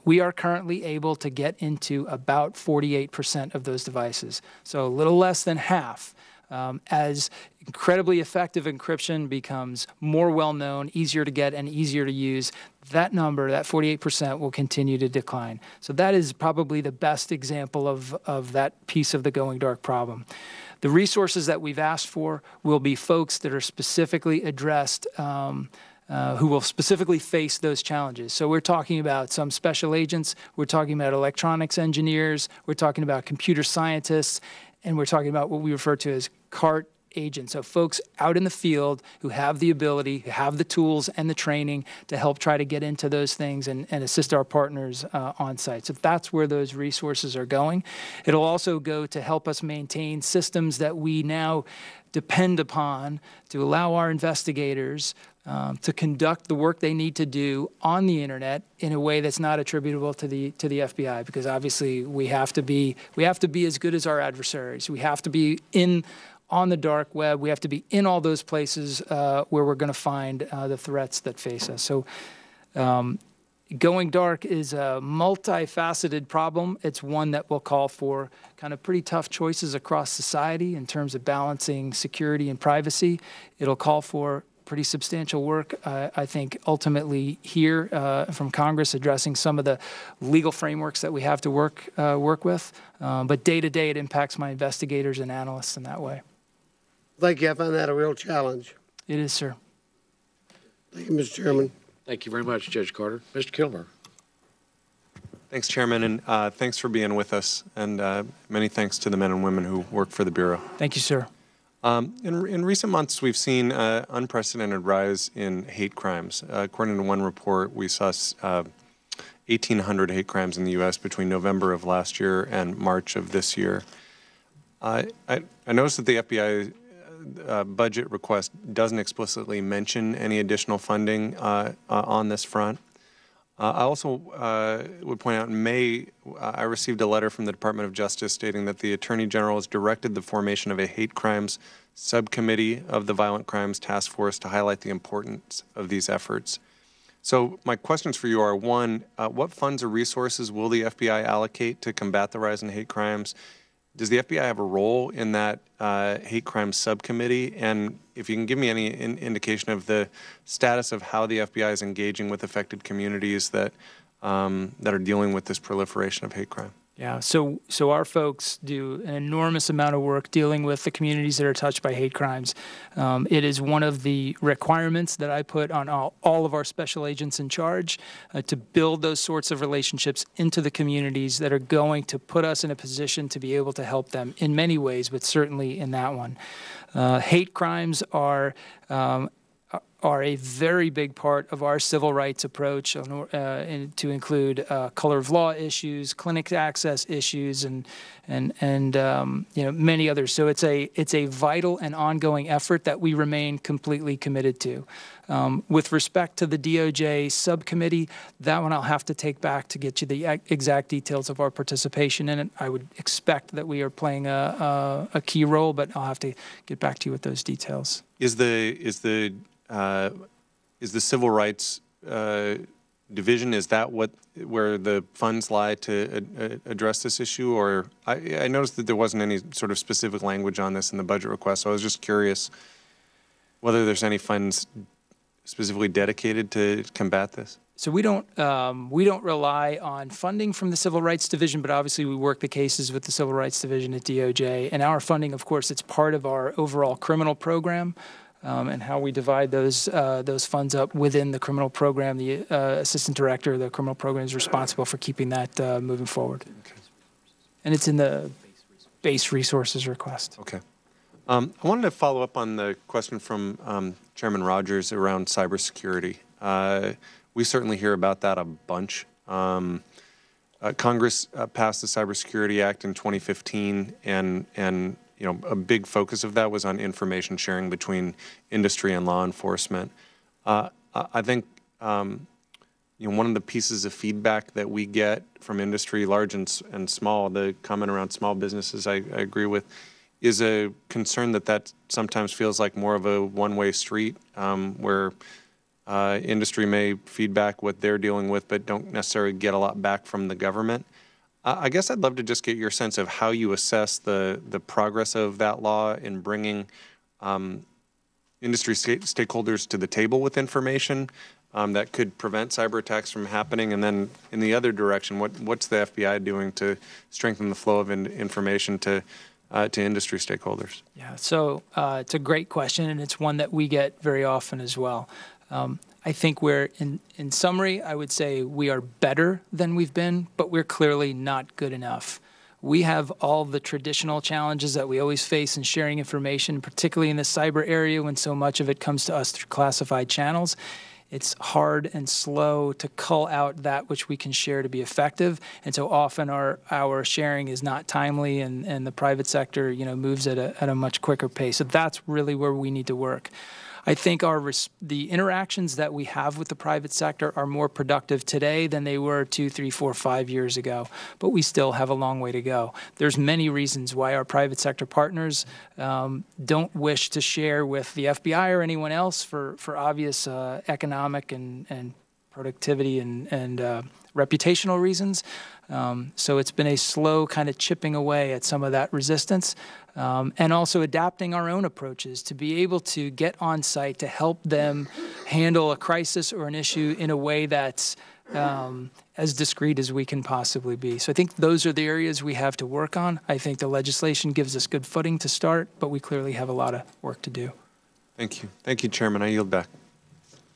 We are currently able to get into about 48% of those devices, so a little less than half. As incredibly effective encryption becomes more well-known, easier to get, and easier to use, that number, that 48%, will continue to decline. So that is probably the best example of that piece of the going dark problem. The resources that we've asked for will be folks that are specifically addressed, who will specifically face those challenges. So we're talking about some special agents, we're talking about electronics engineers, we're talking about computer scientists, and we're talking about what we refer to as CART agents, so folks out in the field who have the ability, who have the tools and the training to help try to get into those things and assist our partners on site. So that's where those resources are going. It'll also go to help us maintain systems that we now depend upon to allow our investigators to conduct the work they need to do on the internet in a way that's not attributable to the FBI, because obviously we have to be as good as our adversaries. We have to be on the dark web. We have to be in all those places where we're going to find the threats that face us. So going dark is a multifaceted problem. It's one that will call for kind of pretty tough choices across society in terms of balancing security and privacy. It'll call for pretty substantial work, I think, ultimately here from Congress addressing some of the legal frameworks that we have to work with. But day to day, it impacts my investigators and analysts in that way. Thank you. I found that a real challenge. It is, sir. Thank you, Mr. Chairman. Thank you very much, Judge Carter. Mr. Kilmer. Thanks, Chairman, and thanks for being with us, and many thanks to the men and women who work for the Bureau. Thank you, sir. In recent months, we've seen an unprecedented rise in hate crimes. According to one report, we saw 1,800 hate crimes in the U.S. between November of last year and March of this year. I noticed that the FBI budget request doesn't explicitly mention any additional funding on this front. I also would point out in May, I received a letter from the Department of Justice stating that the Attorney General has directed the formation of a hate crimes subcommittee of the Violent Crimes Task Force to highlight the importance of these efforts. So my questions for you are, one, what funds or resources will the FBI allocate to combat the rise in hate crimes? Does the FBI have a role in that hate crimes subcommittee? And if you can give me any indication of the status of how the FBI is engaging with affected communities that that are dealing with this proliferation of hate crime. Yeah, so our folks do an enormous amount of work dealing with the communities that are touched by hate crimes. It is one of the requirements that I put on all of our special agents in charge to build those sorts of relationships into the communities that are going to put us in a position to be able to help them in many ways, but certainly in that one. Hate crimes are a very big part of our civil rights approach, to include color of law issues, clinic access issues, and many others. So it's a vital and ongoing effort that we remain completely committed to. With respect to the DOJ subcommittee, that one I'll have to take back to get you the exact details of our participation in it. I would expect that we are playing a key role, but I'll have to get back to you with those details. Is the civil rights division, is that where the funds lie to address this issue? Or I noticed that there wasn't any sort of specific language on this in the budget request, so I was just curious whether there's any funds specifically dedicated to combat this. So we don't rely on funding from the Civil Rights Division, but obviously we work the cases with the Civil Rights Division at DOJ. And our funding, of course, it's part of our overall criminal program. And how we divide those funds up within the criminal program. The assistant director of the criminal program is responsible for keeping that moving forward. Okay. And it's in the base resources request. Okay. I wanted to follow up on the question from Chairman Rogers around cybersecurity. We certainly hear about that a bunch. Congress passed the Cybersecurity Act in 2015, and a big focus of that was on information sharing between industry and law enforcement. I think one of the pieces of feedback that we get from industry, large and small, the comment around small businesses I agree with, is a concern that sometimes feels like more of a one-way street where industry may feedback what they're dealing with but don't necessarily get a lot back from the government. I guess I'd love to just get your sense of how you assess the progress of that law in bringing industry stakeholders to the table with information that could prevent cyber attacks from happening, and then in the other direction, what's the FBI doing to strengthen the flow of information to industry stakeholders? Yeah, so it's a great question, and it's one that we get very often as well. I think we're, in summary, I would say we are better than we've been, but we're clearly not good enough. We have all the traditional challenges that we always face in sharing information, particularly in the cyber area when so much of it comes to us through classified channels. It's hard and slow to cull out that which we can share to be effective, and so often our sharing is not timely, and the private sector moves at a much quicker pace. So that's really where we need to work. I think the interactions that we have with the private sector are more productive today than they were 2, 3, 4, 5 years ago, but we still have a long way to go. There's many reasons why our private sector partners don't wish to share with the FBI or anyone else for obvious economic and productivity and reputational reasons. So it's been a slow kind of chipping away at some of that resistance, and also adapting our own approaches to be able to get on site to help them handle a crisis or an issue in a way that's as discreet as we can possibly be. So I think those are the areas we have to work on. I think the legislation gives us good footing to start, but we clearly have a lot of work to do. Thank you. Thank you, Chairman. I yield back.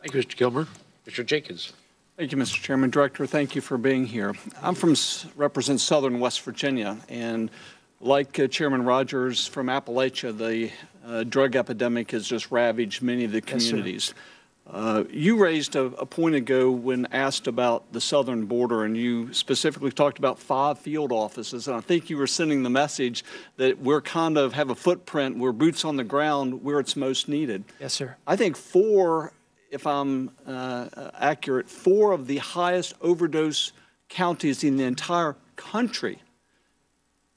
Thank you, Mr. Gilmer. Mr. Jenkins. Thank you, Mr. Chairman. Director, thank you for being here. I'm represent Southern West Virginia, and like Chairman Rogers from Appalachia, the drug epidemic has just ravaged many of the communities. Yes, you raised a point ago when asked about the southern border, and you specifically talked about 5 field offices, and I think you were sending the message that we're kind of have a footprint, we're boots on the ground where it's most needed. Yes, sir. I think 4, if I'm accurate, 4 of the highest overdose counties in the entire country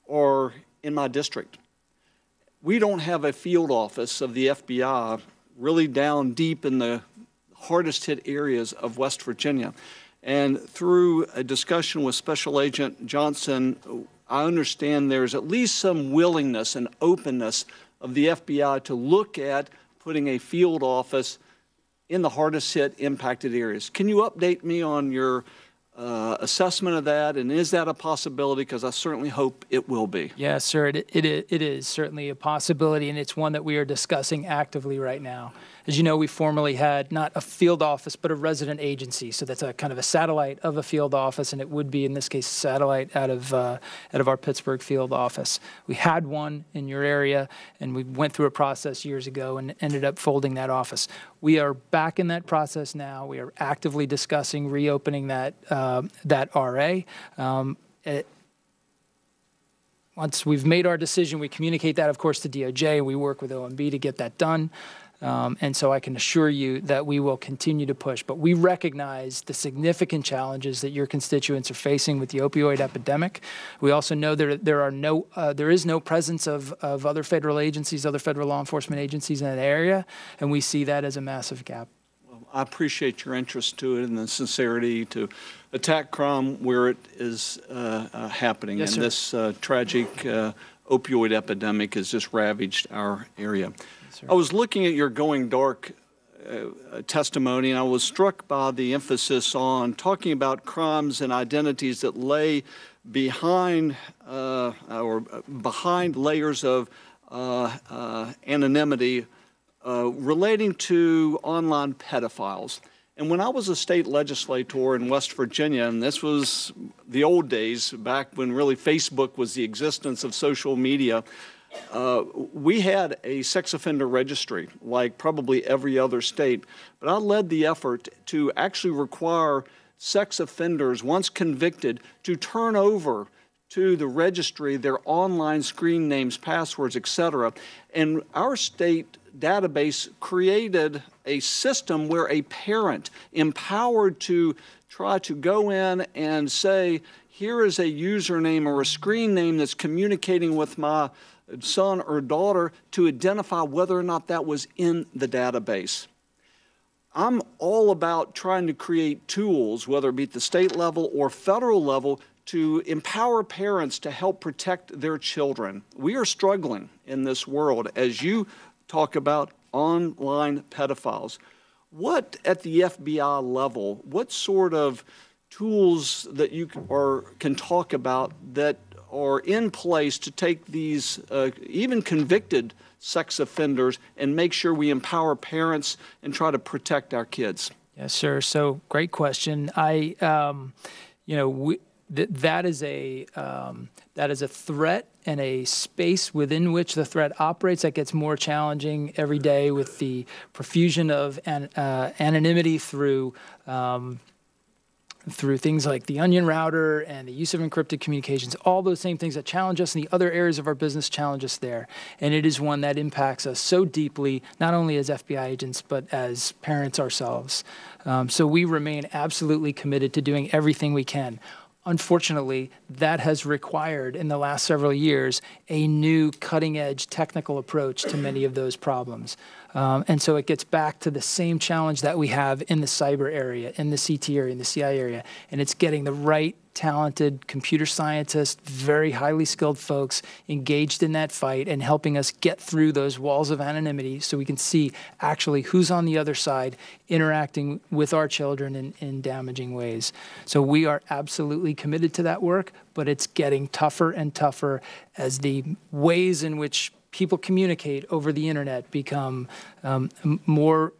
are in my district. We don't have a field office of the FBI really down deep in the hardest hit areas of West Virginia. And through a discussion with Special Agent Johnson, I understand there's at least some willingness and openness of the FBI to look at putting a field office in the hardest hit impacted areas. Can you update me on your assessment of that, and is that a possibility? Because I certainly hope it will be. Yes, sir, it is certainly a possibility, and it's one that we are discussing actively right now. As you know, we formerly had not a field office, but a resident agency. So that's a kind of a satellite of a field office, and it would be, in this case, a satellite out of our Pittsburgh field office. We had one in your area, and we went through a process years ago and ended up folding that office. We are back in that process now. We are actively discussing reopening that RA. Once we've made our decision, we communicate that, of course, to DOJ, and we work with OMB to get that done. And so I can assure you that we will continue to push. But we recognize the significant challenges that your constituents are facing with the opioid epidemic. We also know there is no presence of other federal agencies, other federal law enforcement agencies in that area, and we see that as a massive gap. Well, I appreciate your interest to it and the sincerity to attack crime where it is happening. Yes, and sir. This tragic opioid epidemic has just ravaged our area. I was looking at your Going Dark testimony, and I was struck by the emphasis on talking about crimes and identities that lay behind behind layers of anonymity relating to online pedophiles. And when I was a state legislator in West Virginia, and this was the old days, back when really Facebook was the existence of social media, we had a sex offender registry, like probably every other state, but I led the effort to actually require sex offenders, once convicted, to turn over to the registry their online screen names, passwords, etc. And our state database created a system where a parent empowered to try to go in and say, here is a username or a screen name that's communicating with my son or daughter, to identify whether or not that was in the database. I'm all about trying to create tools, whether it be at the state level or federal level, to empower parents to help protect their children. We are struggling in this world, as you talk about online pedophiles. What, at the FBI level, what sort of tools that you can talk about that are in place to take these even convicted sex offenders and make sure we empower parents and try to protect our kids? Yes, sir. So great question. That is a threat and a space within which the threat operates that gets more challenging every day with the profusion of anonymity through things like the onion router and the use of encrypted communications. All those same things that challenge us in the other areas of our business challenge us there. And it is one that impacts us so deeply, not only as FBI agents, but as parents ourselves. So we remain absolutely committed to doing everything we can. Unfortunately, that has required in the last several years a new cutting-edge technical approach to many of those problems. And so it gets back to the same challenge that we have in the cyber area, in the CT area, in the CI area, and it's getting the right talented computer scientists, very highly skilled folks engaged in that fight and helping us get through those walls of anonymity so we can see actually who's on the other side interacting with our children in damaging ways. So we are absolutely committed to that work, but it's getting tougher and tougher as the ways in which people communicate over the internet become more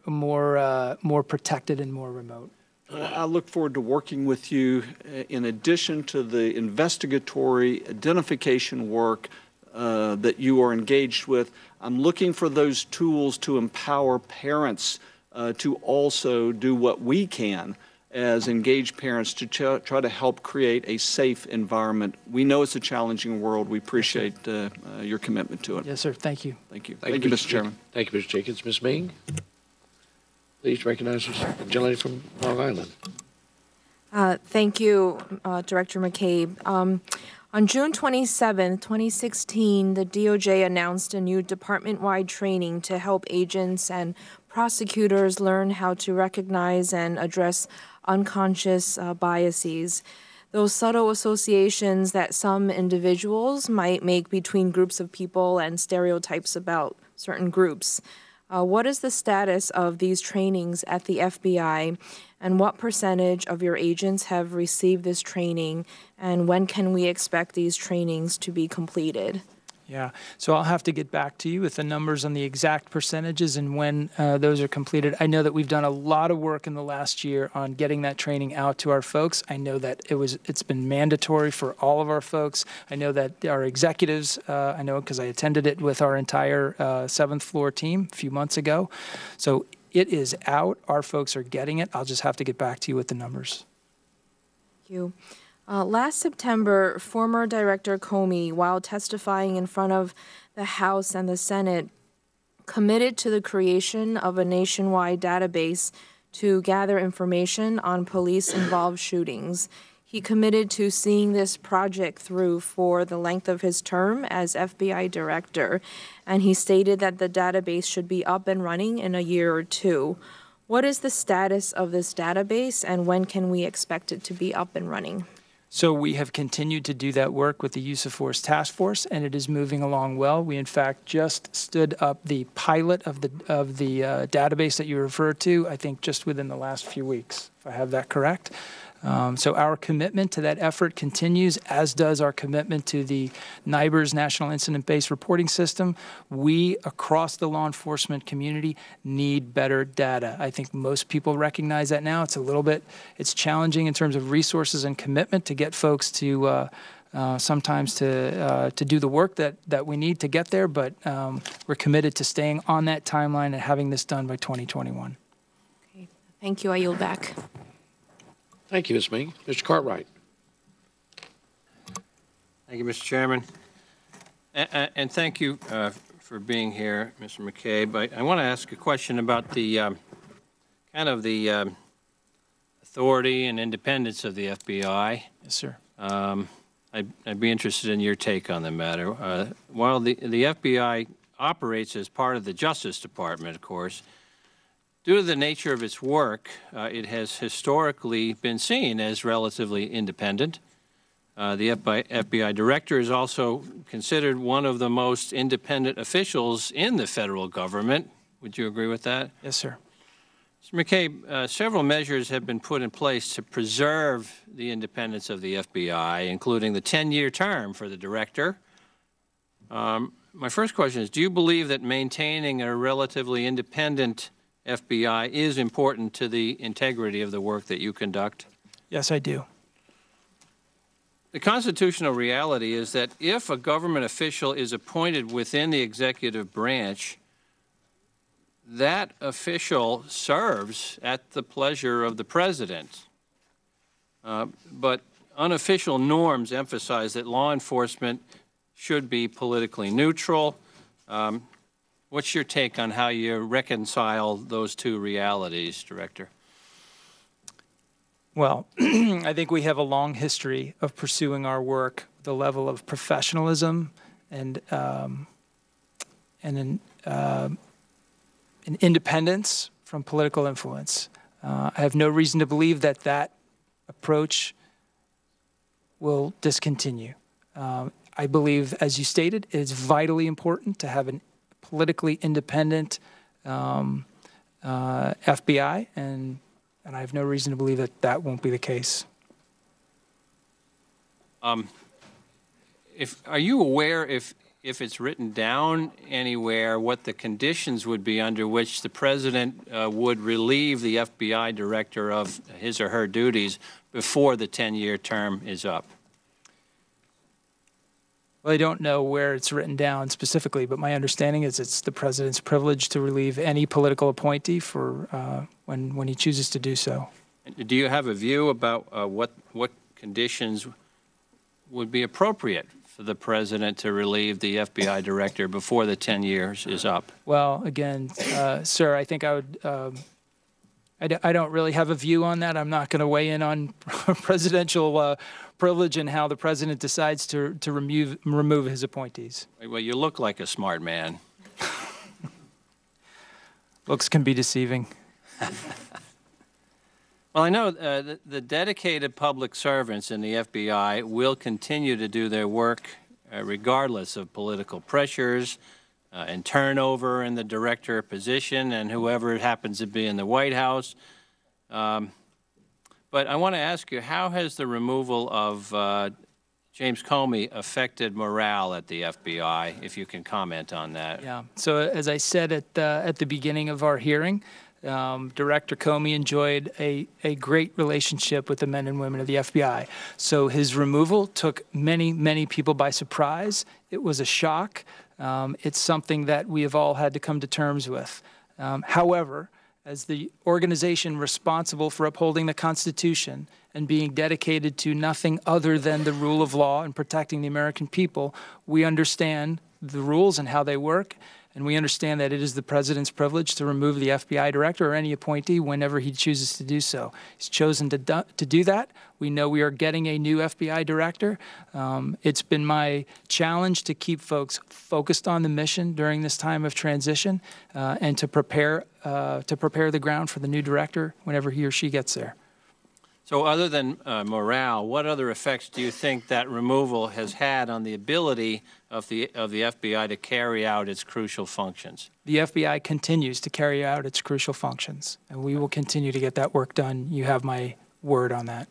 protected and more remote. I look forward to working with you in addition to the investigatory identification work that you are engaged with. I'm looking for those tools to empower parents to also do what we can as engaged parents to try to help create a safe environment. We know it's a challenging world. We appreciate your commitment to it. Yes, sir. Thank you. Thank you. Thank you, Mr. Chairman. Thank you, Mr. Jenkins. Ms. Ming, please recognize the gentleman from Long Island. Thank you, Director McCabe. On June 27, 2016, the DOJ announced a new department-wide training to help agents and prosecutors learn how to recognize and address unconscious biases, those subtle associations that some individuals might make between groups of people and stereotypes about certain groups. What is the status of these trainings at the FBI, and what percentage of your agents have received this training, and when can we expect these trainings to be completed? Yeah, so I'll have to get back to you with the numbers on the exact percentages and when those are completed. I know that we've done a lot of work in the last year on getting that training out to our folks. I know that it's been mandatory for all of our folks. I know that our executives, I know because I attended it with our entire 7th floor team a few months ago. So it is out. Our folks are getting it. I'll just have to get back to you with the numbers. Thank you. Last September, former Director Comey, while testifying in front of the House and the Senate, committed to the creation of a nationwide database to gather information on police-involved shootings. He committed to seeing this project through for the length of his term as FBI Director, and he stated that the database should be up and running in a year or two. What is the status of this database, and when can we expect it to be up and running? So we have continued to do that work with the Use of Force Task Force, and it is moving along well. We, in fact, just stood up the pilot of the database that you referred to, I think just within the last few weeks, if I have that correct. So our commitment to that effort continues, as does our commitment to the NIBRS National Incident-Based Reporting System. We, across the law enforcement community, need better data. I think most people recognize that now. It's challenging in terms of resources and commitment to get folks to sometimes to do the work that we need to get there, but we're committed to staying on that timeline and having this done by 2021. Okay. Thank you. I yield back. Thank you, Ms. Ming. Mr. Cartwright. Thank you, Mr. Chairman. And thank you for being here, Mr. McCabe. I want to ask a question about the kind of the authority and independence of the FBI. Yes, sir. I'd be interested in your take on the matter. While the FBI operates as part of the Justice Department, of course, due to the nature of its work, it has historically been seen as relatively independent. The FBI Director is also considered one of the most independent officials in the federal government. Would you agree with that? Yes, sir. Mr. McCabe, several measures have been put in place to preserve the independence of the FBI, including the 10-year term for the Director. My first question is, do you believe that maintaining a relatively independent FBI is important to the integrity of the work that you conduct? Yes, I do. The constitutional reality is that if a government official is appointed within the executive branch, that official serves at the pleasure of the president. But unofficial norms emphasize that law enforcement should be politically neutral. What's your take on how you reconcile those two realities, Director? Well, I think we have a long history of pursuing our work with a level of professionalism and an independence from political influence. I have no reason to believe that that approach will discontinue. I believe, as you stated, it is vitally important to have a politically independent FBI, and I have no reason to believe that that won't be the case. Are you aware if it's written down anywhere what the conditions would be under which the president would relieve the FBI director of his or her duties before the 10-year term is up? Well, I don't know where it's written down specifically, but my understanding is it's the president's privilege to relieve any political appointee for when he chooses to do so. Do you have a view about what conditions would be appropriate for the president to relieve the FBI director before the 10 years is up? Well, again, sir, I think I would. I don't really have a view on that. I'm not going to weigh in on presidential privilege and how the president decides to remove his appointees. Well, you look like a smart man. Looks can be deceiving. Well, I know the dedicated public servants in the FBI will continue to do their work regardless of political pressures and turnover in the director position and whoever it happens to be in the White House. But I want to ask you, how has the removal of James Comey affected morale at the FBI, if you can comment on that? Yeah. So as I said at the beginning of our hearing, Director Comey enjoyed a great relationship with the men and women of the FBI. So his removal took many, many people by surprise. It was a shock. It's something that we have all had to come to terms with. However, as the organization responsible for upholding the Constitution and being dedicated to nothing other than the rule of law and protecting the American people, we understand the rules and how they work, and we understand that it is the president's privilege to remove the FBI director or any appointee whenever he chooses to do so. He's chosen to do that. We know we are getting a new FBI director. It's been my challenge to keep folks focused on the mission during this time of transition and to prepare the ground for the new director whenever he or she gets there. So other than morale, what other effects do you think that removal has had on the ability of the FBI to carry out its crucial functions? The FBI continues to carry out its crucial functions, and we will continue to get that work done. You have my word on that.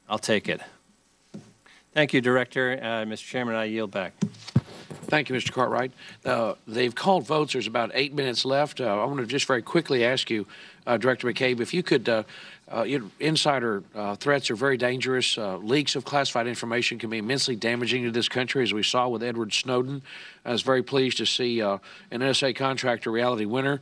I'll take it. Thank you, Director. Mr. Chairman, I yield back. Thank you, Mr. Cartwright. They've called votes. There's about 8 minutes left. I want to just very quickly ask you, Director McCabe, if you could, insider threats are very dangerous. Leaks of classified information can be immensely damaging to this country, as we saw with Edward Snowden. I was very pleased to see an NSA contractor, Reality Winner,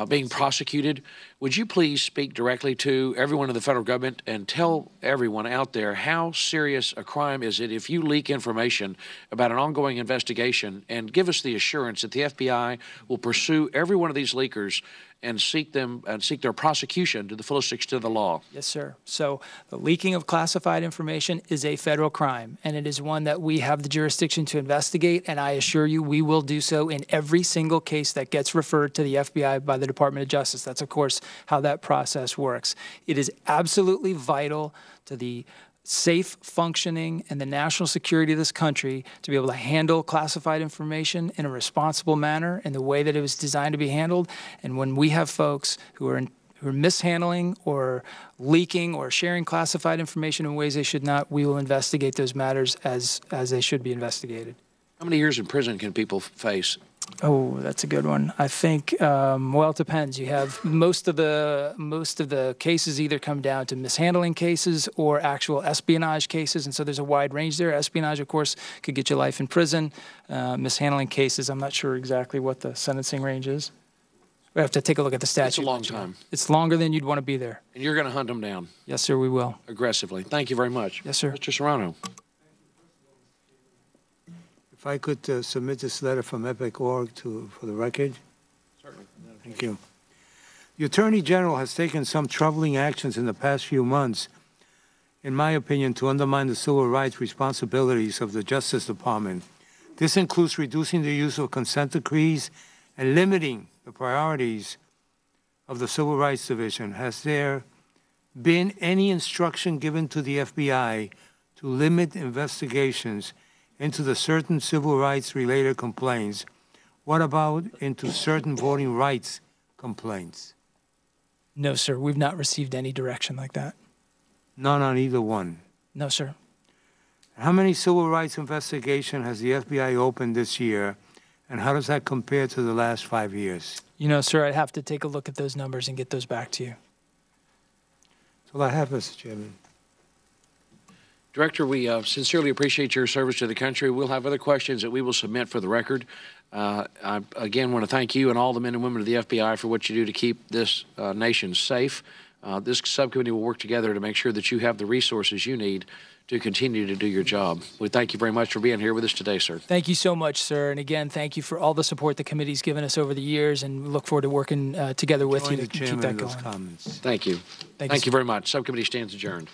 being prosecuted. Would you please speak directly to everyone in the federal government and tell everyone out there how serious a crime is it if you leak information about an ongoing investigation, and give us the assurance that the FBI will pursue every one of these leakers and seek their prosecution to the fullest extent of the law? Yes, sir. So the leaking of classified information is a federal crime, and it is one that we have the jurisdiction to investigate, and I assure you we will do so in every single case that gets referred to the FBI by the Department of Justice. That's, of course, how that process works. It is absolutely vital to the safe functioning and the national security of this country to be able to handle classified information in a responsible manner in the way that it was designed to be handled. And when we have folks who are mishandling or leaking or sharing classified information in ways they should not, we will investigate those matters as they should be investigated. How many years in prison can people face? Oh, that's a good one. I think, well, it depends. You have most of the cases either come down to mishandling cases or actual espionage cases, and so there's a wide range there. Espionage, of course, could get you life in prison. Mishandling cases, I'm not sure exactly what the sentencing range is. We have to take a look at the statute. It's a long time. It's longer than you'd want to be there. And you're going to hunt them down? Yes, sir, we will. Aggressively. Thank you very much. Yes, sir. Mr. Serrano. If I could submit this letter from EPIC.org for the record. Certainly. Thank you. The Attorney General has taken some troubling actions in the past few months, in my opinion, to undermine the civil rights responsibilities of the Justice Department. This includes reducing the use of consent decrees and limiting the priorities of the Civil Rights Division. Has there been any instruction given to the FBI to limit investigations into the certain civil rights-related complaints? What about into certain voting rights complaints? No, sir. We've not received any direction like that. None on either one? No, sir. How many civil rights investigations has the FBI opened this year, and how does that compare to the last 5 years? You know, sir, I'd have to take a look at those numbers and get those back to you. That's all I have, Mr. Chairman. Director, we sincerely appreciate your service to the country. We'll have other questions that we will submit for the record. I, again, want to thank you and all the men and women of the FBI for what you do to keep this nation safe. This subcommittee will work together to make sure that you have the resources you need to continue to do your job. We thank you very much for being here with us today, sir. Thank you so much, sir. And again, thank you for all the support the committee's given us over the years, and we look forward to working together with you to keep that going. Thank you. Thank you very much. Subcommittee stands adjourned.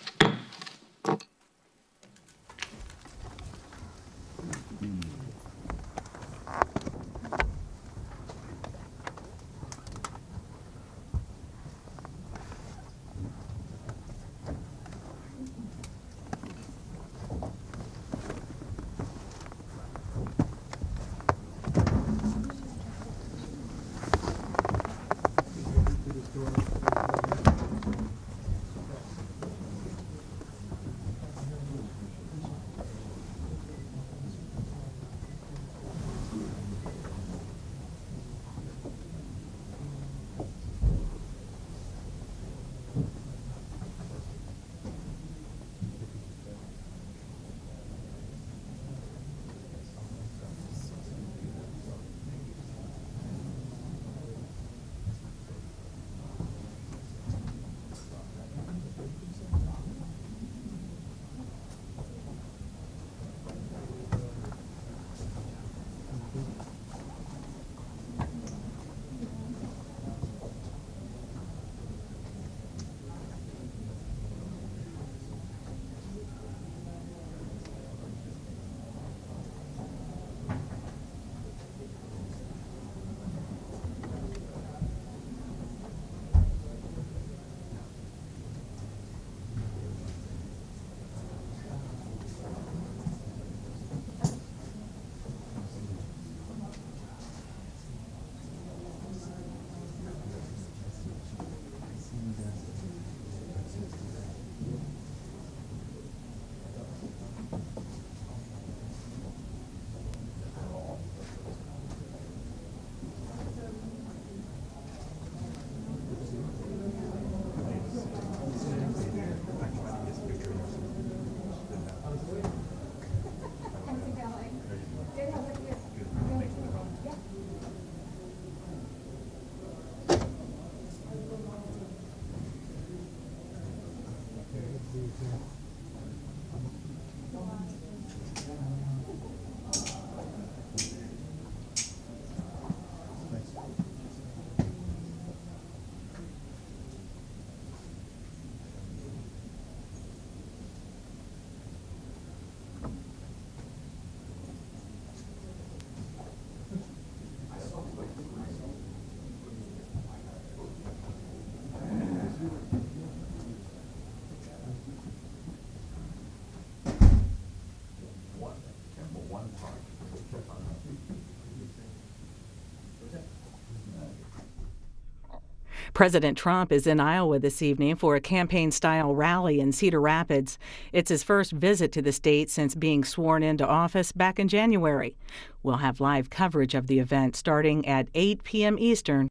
President Trump is in Iowa this evening for a campaign-style rally in Cedar Rapids. It's his first visit to the state since being sworn into office back in January. We'll have live coverage of the event starting at 8 p.m. Eastern